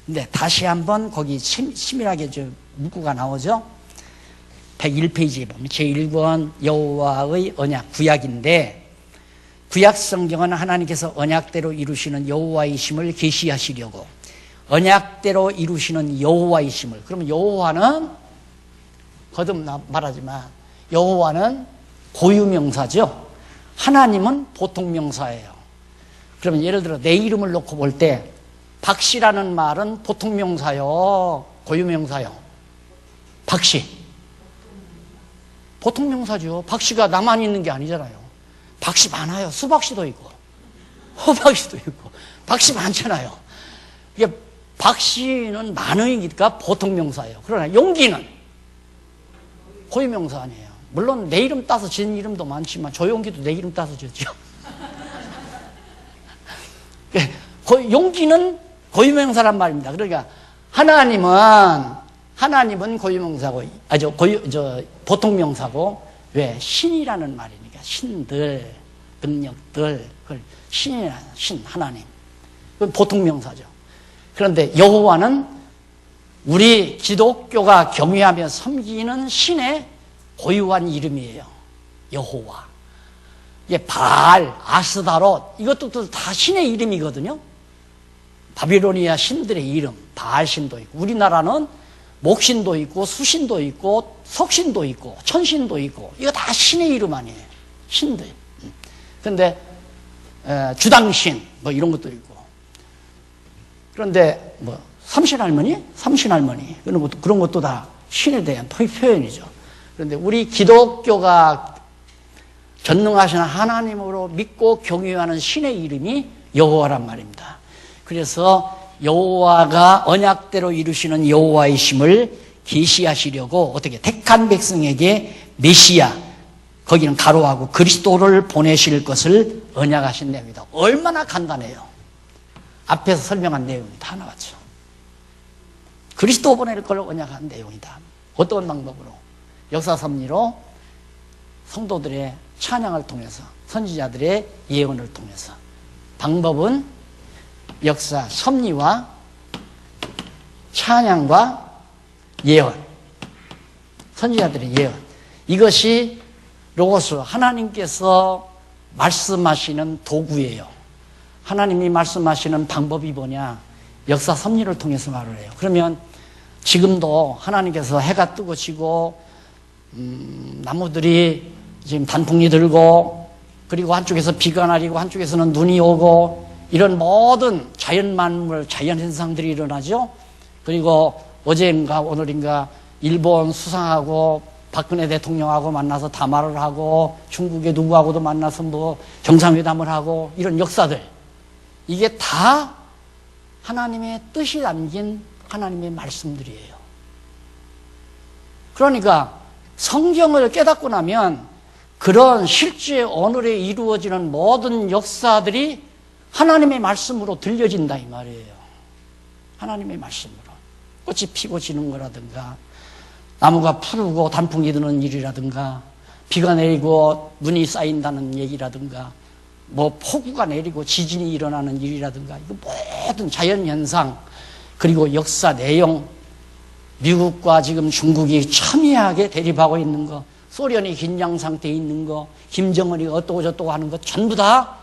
Speaker 1: 근데 다시 한번 거기 치밀하게 문구가 나오죠. 101페이지에 보면 제1권 여호와의 언약 구약인데 구약 성경은 하나님께서 언약대로 이루시는 여호와이심을 계시하시려고 언약대로 이루시는 여호와이심을 그러면 여호와는 거듭 말하지만 여호와는 고유명사죠. 하나님은 보통명사예요. 그러면 예를 들어 내 이름을 놓고 볼 때 박씨라는 말은 보통명사요, 고유명사요? 박씨. 보통명사죠. 박씨가 나만 있는 게 아니잖아요. 박씨 많아요. 수박씨도 있고 호박씨도 있고 박씨 많잖아요. 이게 박씨는 많으니까 보통명사예요. 그러나 용기는 고유명사 아니에요. 물론 내 이름 따서 지은 이름도 많지만 조용기도 내 이름 따서 지었죠. 용기는 고유명사란 말입니다. 그러니까 하나님은 고유명사고 보통명사고 왜 신이라는 말이니까 신들 능력들 그걸 신이라는 신 하나님 그건 보통명사죠. 그런데 여호와는 우리 기독교가 경외하며 섬기는 신의 고유한 이름이에요. 여호와. 이게 바알, 아스다롯 이것도 다 신의 이름이거든요. 바빌로니아 신들의 이름, 바알신도 있고 우리나라는 목신도 있고 수신도 있고 석신도 있고 천신도 있고 이거 다 신의 이름 아니에요. 신들. 그런데 주당신 뭐 이런 것도 있고 그런데 뭐 삼신할머니 그런 것도 다 신에 대한 표현이죠. 그런데 우리 기독교가 전능하신 하나님으로 믿고 경외하는 신의 이름이 여호와란 말입니다. 그래서 여호와가 언약대로 이루시는 여호와이심을 계시하시려고 어떻게 택한 백성에게 메시아 거기는 가로하고 그리스도를 보내실 것을 언약하신 내용이다. 얼마나 간단해요. 앞에서 설명한 내용이 다 나왔죠. 그리스도 보낼 걸 언약한 내용이다. 어떤 방법으로? 역사 섭리로 성도들의 찬양을 통해서 선지자들의 예언을 통해서 방법은 역사 섭리와 찬양과 예언 선지자들의 예언 이것이 로고스 하나님께서 말씀하시는 도구예요. 하나님이 말씀하시는 방법이 뭐냐? 역사 섭리를 통해서 말을 해요. 그러면 지금도 하나님께서 해가 뜨고 지고 나무들이 지금 단풍이 들고 그리고 한쪽에서 비가 내리고 한쪽에서는 눈이 오고 이런 모든 자연 만물, 자연 현상들이 일어나죠. 그리고 어제인가 오늘인가 일본 수상하고 박근혜 대통령하고 만나서 담화를 하고 중국의 누구하고도 만나서 뭐 정상회담을 하고 이런 역사들 이게 다 하나님의 뜻이 담긴 하나님의 말씀들이에요. 그러니까 성경을 깨닫고 나면 그런 실제 오늘에 이루어지는 모든 역사들이 하나님의 말씀으로 들려진다 이 말이에요. 하나님의 말씀으로. 꽃이 피고 지는 거라든가 나무가 푸르고 단풍이 드는 일이라든가 비가 내리고 눈이 쌓인다는 얘기라든가 뭐 폭우가 내리고 지진이 일어나는 일이라든가 이거 모든 자연현상 그리고 역사 내용 미국과 지금 중국이 첨예하게 대립하고 있는 거 소련이 긴장 상태에 있는 거 김정은이 어떠고 저떠고 하는 거 전부 다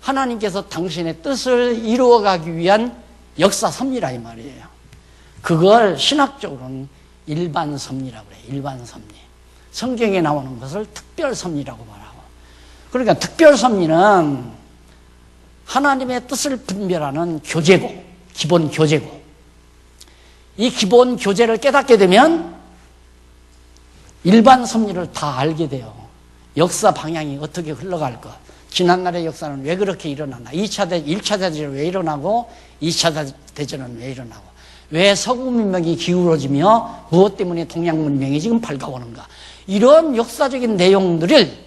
Speaker 1: 하나님께서 당신의 뜻을 이루어가기 위한 역사 섭리라 이 말이에요. 그걸 신학적으로는 일반 섭리라고 그래요. 일반 섭리. 성경에 나오는 것을 특별 섭리라고 말하고. 그러니까 특별 섭리는 하나님의 뜻을 분별하는 교재고, 기본 교재고. 이 기본 교재를 깨닫게 되면 일반 섭리를 다 알게 돼요. 역사 방향이 어떻게 흘러갈 것. 지난날의 역사는 왜 그렇게 일어났나. 1차 대전은 왜 일어나고 2차 대전은 왜 일어나고 왜 서구 문명이 기울어지며 무엇 때문에 동양 문명이 지금 밝아오는가. 이런 역사적인 내용들을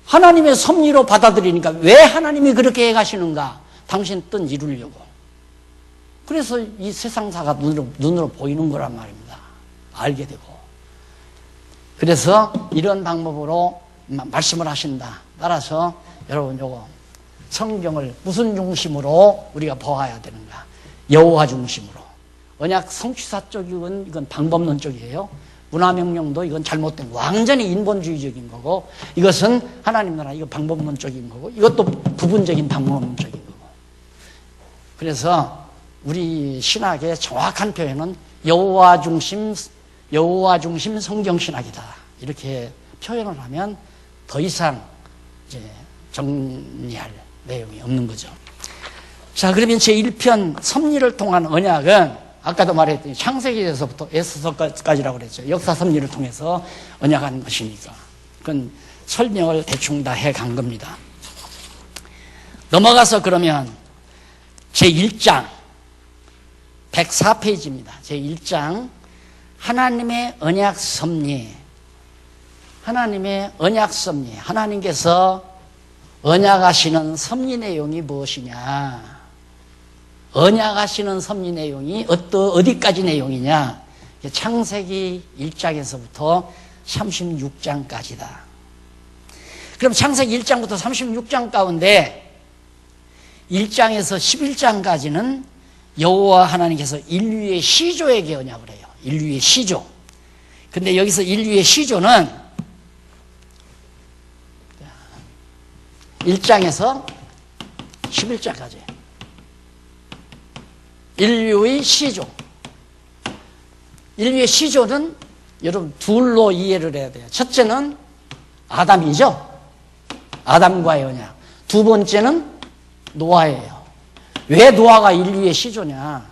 Speaker 1: 하나님의 섭리로 받아들이니까 왜 하나님이 그렇게 해가시는가. 당신 뜻 이루려고. 그래서 이 세상사가 눈으로 보이는 거란 말입니다. 알게 되고. 그래서 이런 방법으로 말씀을 하신다. 따라서 여러분 요거 성경을 무슨 중심으로 우리가 보아야 되는가. 여호와 중심으로. 언약 성취사 쪽이건 이건 방법론 쪽이에요. 문화명령도 이건 잘못된 완전히 인본주의적인 거고 이것은 하나님 나라 이거 방법론적인 거고 이것도 부분적인 방법론적인 거고. 그래서 우리 신학의 정확한 표현은 여호와 중심 성경 신학이다. 이렇게 표현을 하면 더 이상 이제 정리할 내용이 없는 거죠. 자, 그러면 제1편 섭리를 통한 언약은 아까도 말했더니 창세기에서부터 에스더까지라고 그랬죠. 역사 섭리를 통해서 언약한 것이니까. 그건 설명을 대충 다 해간 겁니다. 넘어가서 그러면 제1장 104페이지입니다. 제1장 하나님의 언약 섭리. 하나님의 언약 섭리. 하나님께서 언약하시는 섭리 내용이 무엇이냐. 언약하시는 섭리 내용이 어디까지 내용이냐. 창세기 1장에서부터 36장까지다. 그럼 창세기 1장부터 36장 가운데 1장에서 11장까지는 여호와 하나님께서 인류의 시조에게 언약을 해요. 인류의 시조. 근데 여기서 인류의 시조는 1장에서 11장까지 인류의 시조. 인류의 시조는 여러분 둘로 이해를 해야 돼요. 첫째는 아담이죠. 아담과의 언약. 두 번째는 노아예요. 왜 노아가 인류의 시조냐.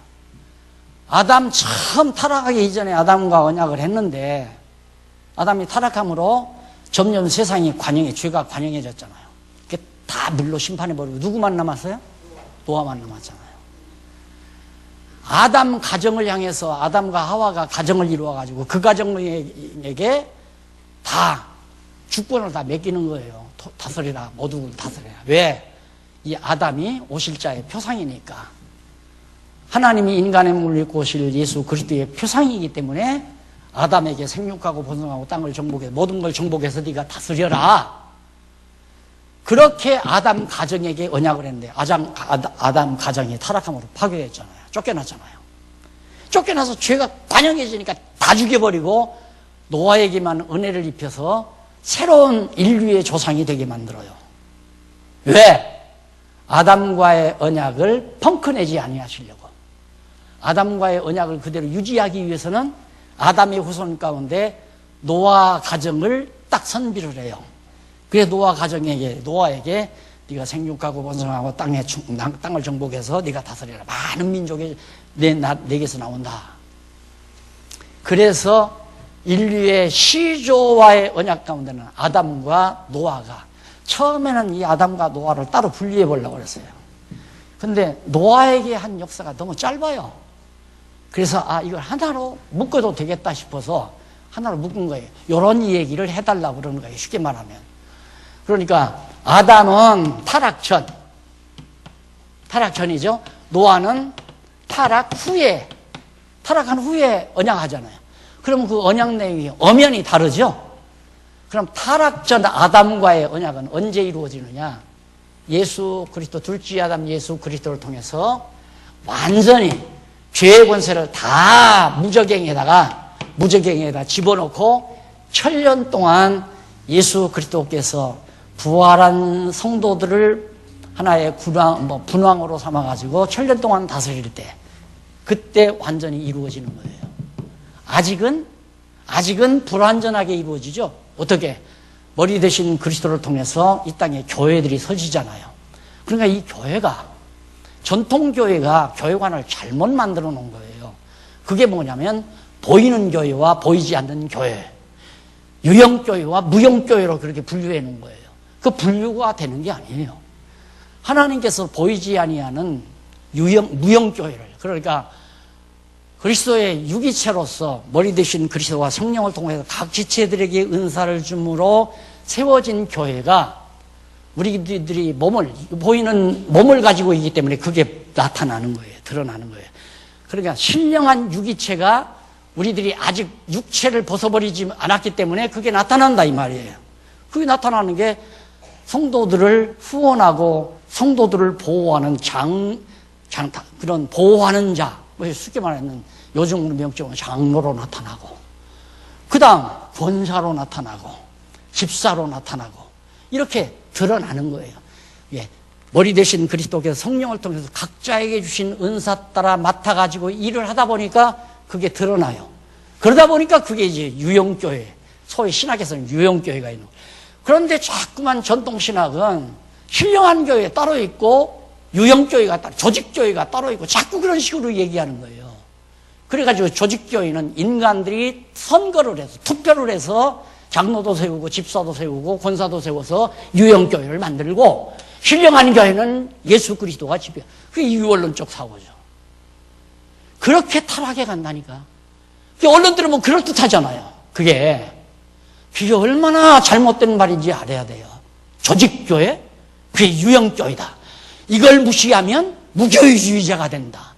Speaker 1: 아담 처음 타락하기 이전에 아담과 언약을 했는데 아담이 타락함으로 점점 세상이 죄가 관영해졌잖아요. 그게 다 물로 심판해버리고 누구만 남았어요? 노아만 남았잖아요. 아담 가정을 향해서 아담과 하와가 가정을 이루어가지고 그 가정에게 다 주권을 다 맡기는 거예요. 다스리라, 모두 다스리라. 왜? 이 아담이 오실 자의 표상이니까. 하나님이 인간의 몸을 입고 오실 예수 그리스도의 표상이기 때문에 아담에게 생육하고 번성하고 땅을 정복해 모든 걸 정복해서 네가 다스려라. 그렇게 아담 가정에게 언약을 했는데 아담 가정이 타락함으로 파괴했잖아요. 쫓겨났잖아요. 쫓겨나서 죄가 관영해지니까 다 죽여버리고 노아에게만 은혜를 입혀서 새로운 인류의 조상이 되게 만들어요. 왜? 아담과의 언약을 펑크내지 아니하시려고. 아담과의 언약을 그대로 유지하기 위해서는 아담의 후손 가운데 노아 가정을 딱 선비를 해요. 그래서 노아에게 네가 생육하고 번성하고 땅을 정복해서 네가 다스려라. 많은 민족이 내게서 나온다. 그래서 인류의 시조와의 언약 가운데는 아담과 노아가 처음에는 이 아담과 노아를 따로 분리해 보려고 그랬어요. 근데 노아에게 한 역사가 너무 짧아요. 그래서 이걸 하나로 묶어도 되겠다 싶어서 하나로 묶은 거예요. 이런 얘기를 해달라고 그러는 거예요. 쉽게 말하면. 그러니까 아담은 타락전이죠. 노아는 타락한 후에 언약하잖아요. 그럼 그 언약 내용이 엄연히 다르죠. 그럼 타락 전 아담과의 언약은 언제 이루어지느냐? 예수 그리스도 둘째 아담 예수 그리스도를 통해서 완전히 죄의 권세를 다 무적행에다 집어넣고 천년 동안 예수 그리스도께서 부활한 성도들을 하나의 분왕으로 삼아가지고 천년 동안 다스릴 때 그때 완전히 이루어지는 거예요. 아직은 불완전하게 이루어지죠. 어떻게? 머리 대신 그리스도를 통해서 이 땅에 교회들이 서지잖아요. 그러니까 이 교회가 전통교회가 교회관을 잘못 만들어 놓은 거예요. 그게 뭐냐면 보이는 교회와 보이지 않는 교회, 유형교회와 무형교회로 그렇게 분류해 놓은 거예요. 그 분류가 되는 게 아니에요. 하나님께서 보이지 아니하는 무형교회를, 그러니까 그리스도의 유기체로서 머리 대신 그리스도와 성령을 통해서 각 지체들에게 은사를 주므로 세워진 교회가 우리들이 보이는 몸을 가지고 있기 때문에 그게 나타나는 거예요. 드러나는 거예요. 그러니까 신령한 유기체가 우리들이 아직 육체를 벗어버리지 않았기 때문에 그게 나타난다 이 말이에요. 그게 나타나는 게 성도들을 후원하고 성도들을 보호하는 그런 보호하는 자, 쉽게 말하면 요즘 명칭은 장로로 나타나고, 그 다음 권사로 나타나고, 집사로 나타나고, 이렇게 드러나는 거예요. 예. 머리 대신 그리스도께서 성령을 통해서 각자에게 주신 은사 따라 맡아가지고 일을 하다 보니까 그게 드러나요. 그러다 보니까 그게 이제 유형교회, 소위 신학에서는 유형교회가 있는 거예요. 그런데 자꾸만 전통신학은 신령한 교회 따로 있고 유형교회가 따로, 조직교회가 따로 있고 자꾸 그런 식으로 얘기하는 거예요. 그래가지고 조직교회는 인간들이 선거를 해서, 투표를 해서 장로도 세우고 집사도 세우고 권사도 세워서 유형교회를 만들고, 신령한 교회는 예수 그리스도가 지배. 그게 유언론적 사고죠. 그렇게 타락해 간다니까. 언론들은 뭐 그럴듯하잖아요. 그게 얼마나 잘못된 말인지 알아야 돼요. 조직교회? 그게 유형교회다. 이걸 무시하면 무교회주의자가 된다.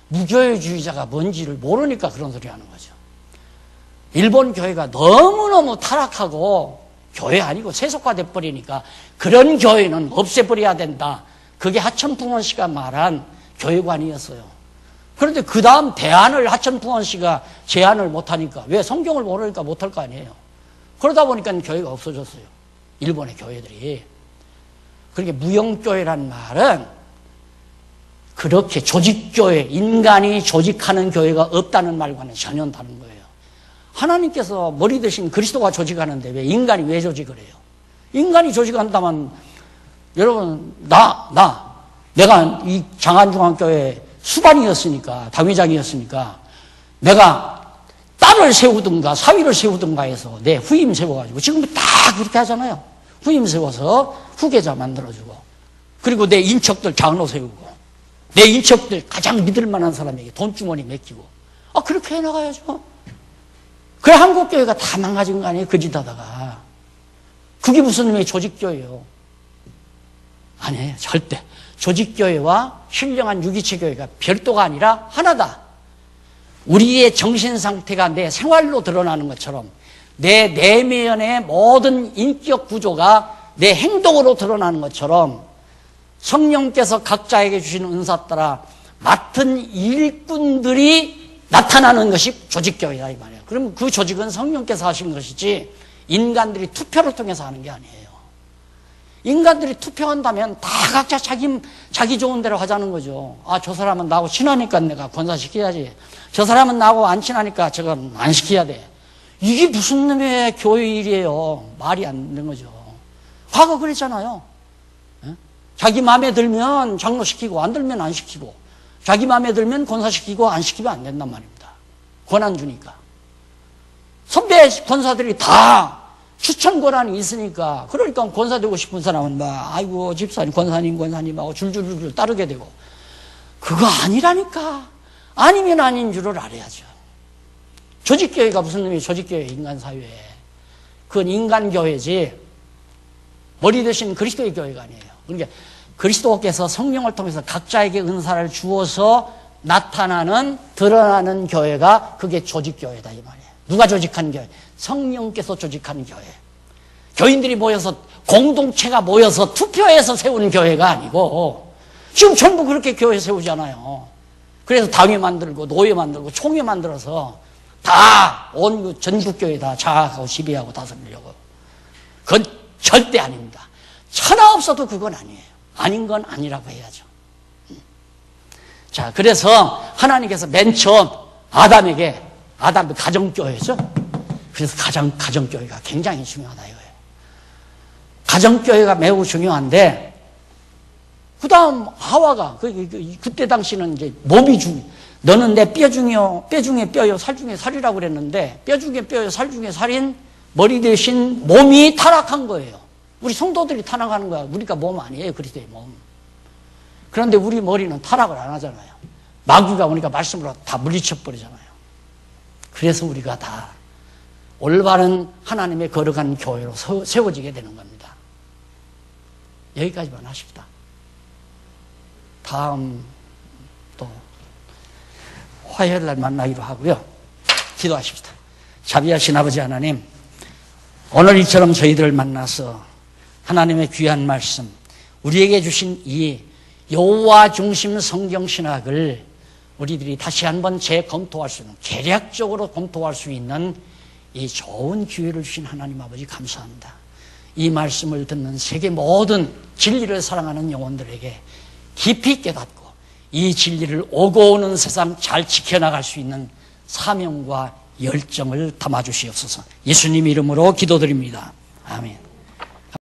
Speaker 1: 무교회주의자가 뭔지를 모르니까 그런 소리 하는 거죠. 일본 교회가 너무너무 타락하고 교회 아니고 세속화돼 버리니까 그런 교회는 없애버려야 된다. 그게 하천풍원 씨가 말한 교회관이었어요. 그런데 그 다음 대안을 하천풍원 씨가 제안을 못하니까, 왜? 성경을 모르니까 못할 거 아니에요. 그러다 보니까 교회가 없어졌어요. 일본의 교회들이. 그러니까 무형교회란 말은 그렇게 조직교회, 인간이 조직하는 교회가 없다는 말과는 전혀 다른 거예요. 하나님께서 머리 대신 그리스도가 조직하는데 왜 인간이 왜 조직을 해요? 인간이 조직한다면, 여러분, 내가 이 장안중앙교회 수반이었으니까, 당회장이었으니까, 내가 딸을 세우든가 사위를 세우든가 해서 내 후임 세워가지고, 지금 다 그렇게 하잖아요. 후임 세워서 후계자 만들어주고, 그리고 내 인척들 장로 세우고, 내 인척들 가장 믿을 만한 사람에게 돈주머니 맡기고, 그렇게 해나가야죠. 그래, 한국교회가 다 망가진 거 아니에요? 그 짓 하다가. 그게 무슨 의미의 조직교회예요? 아니에요, 절대. 조직교회와 신령한 유기체교회가 별도가 아니라 하나다. 우리의 정신상태가 내 생활로 드러나는 것처럼 내 내면의 모든 인격 구조가 내 행동으로 드러나는 것처럼 성령께서 각자에게 주신 은사 따라 맡은 일꾼들이 나타나는 것이 조직교회다 이 말이에요. 그럼 그 조직은 성령께서 하신 것이지 인간들이 투표를 통해서 하는 게 아니에요. 인간들이 투표한다면 다 각자 자기 좋은 대로 하자는 거죠. 저 사람은 나하고 친하니까 내가 권사시켜야지. 저 사람은 나하고 안 친하니까 저건 안 시켜야 돼. 이게 무슨 놈의 교회 일이에요. 말이 안 되는 거죠. 과거 그랬잖아요. 자기 마음에 들면 장로시키고 안 들면 안 시키고, 자기 마음에 들면 권사시키고 안 시키면 안 된단 말입니다. 권한 주니까. 선배 권사들이 다 추천 권한이 있으니까, 그러니까 권사 되고 싶은 사람은 아이고 집사님 권사님하고 줄줄줄 따르게 되고, 그거 아니라니까. 아니면 아닌 줄을 알아야죠. 조직교회가 무슨 의미예요? 조직교회, 인간사회. 그건 인간교회지 머리 대신 그리스도의 교회가 아니에요. 그러니까 그리스도께서 성령을 통해서 각자에게 은사를 주어서 나타나는, 드러나는 교회가 그게 조직교회다 이 말이에요. 누가 조직한 교회? 성령께서 조직하는 교회. 교인들이 모여서 공동체가 모여서 투표해서 세우는 교회가 아니고 지금 전부 그렇게 교회 세우잖아요. 그래서 당회 만들고 노회 만들고 총회 만들어서 다 온 전국교회 다 장악하고 지배하고 다스리려고. 그건 절대 아닙니다. 천하 없어도 그건 아니에요. 아닌 건 아니라고 해야죠. 자, 그래서 하나님께서 맨 처음 아담의 가정교회죠. 그래서 가정교회가 굉장히 중요하다 이거예요. 가정교회가 매우 중요한데, 그 다음 하와가, 그때 당시는 이제 몸이 너는 내 뼈 중에 뼈요, 살 중에 살이라고 그랬는데, 뼈 중에 뼈요, 살 중에 살인 머리 대신 몸이 타락한 거예요. 우리 성도들이 타락하는 거야. 우리가 몸 아니에요. 그리스도의 몸. 그런데 우리 머리는 타락을 안 하잖아요. 마귀가 오니까 말씀으로 다 물리쳐버리잖아요. 그래서 우리가 다 올바른 하나님의 거룩한 교회로 세워지게 되는 겁니다. 여기까지만 하십시다. 다음 또 화요일 날 만나기로 하고요. 기도하십시다. 자비하신 아버지 하나님, 오늘 이처럼 저희들을 만나서 하나님의 귀한 말씀, 우리에게 주신 이 여호와 중심 성경 신학을 우리들이 다시 한번 재검토할 수 있는, 계략적으로 검토할 수 있는 이 좋은 기회를 주신 하나님 아버지 감사합니다. 이 말씀을 듣는 세계 모든 진리를 사랑하는 영혼들에게 깊이 깨닫고 이 진리를 오고 오는 세상 잘 지켜나갈 수 있는 사명과 열정을 담아주시옵소서. 예수님 이름으로 기도드립니다. 아멘.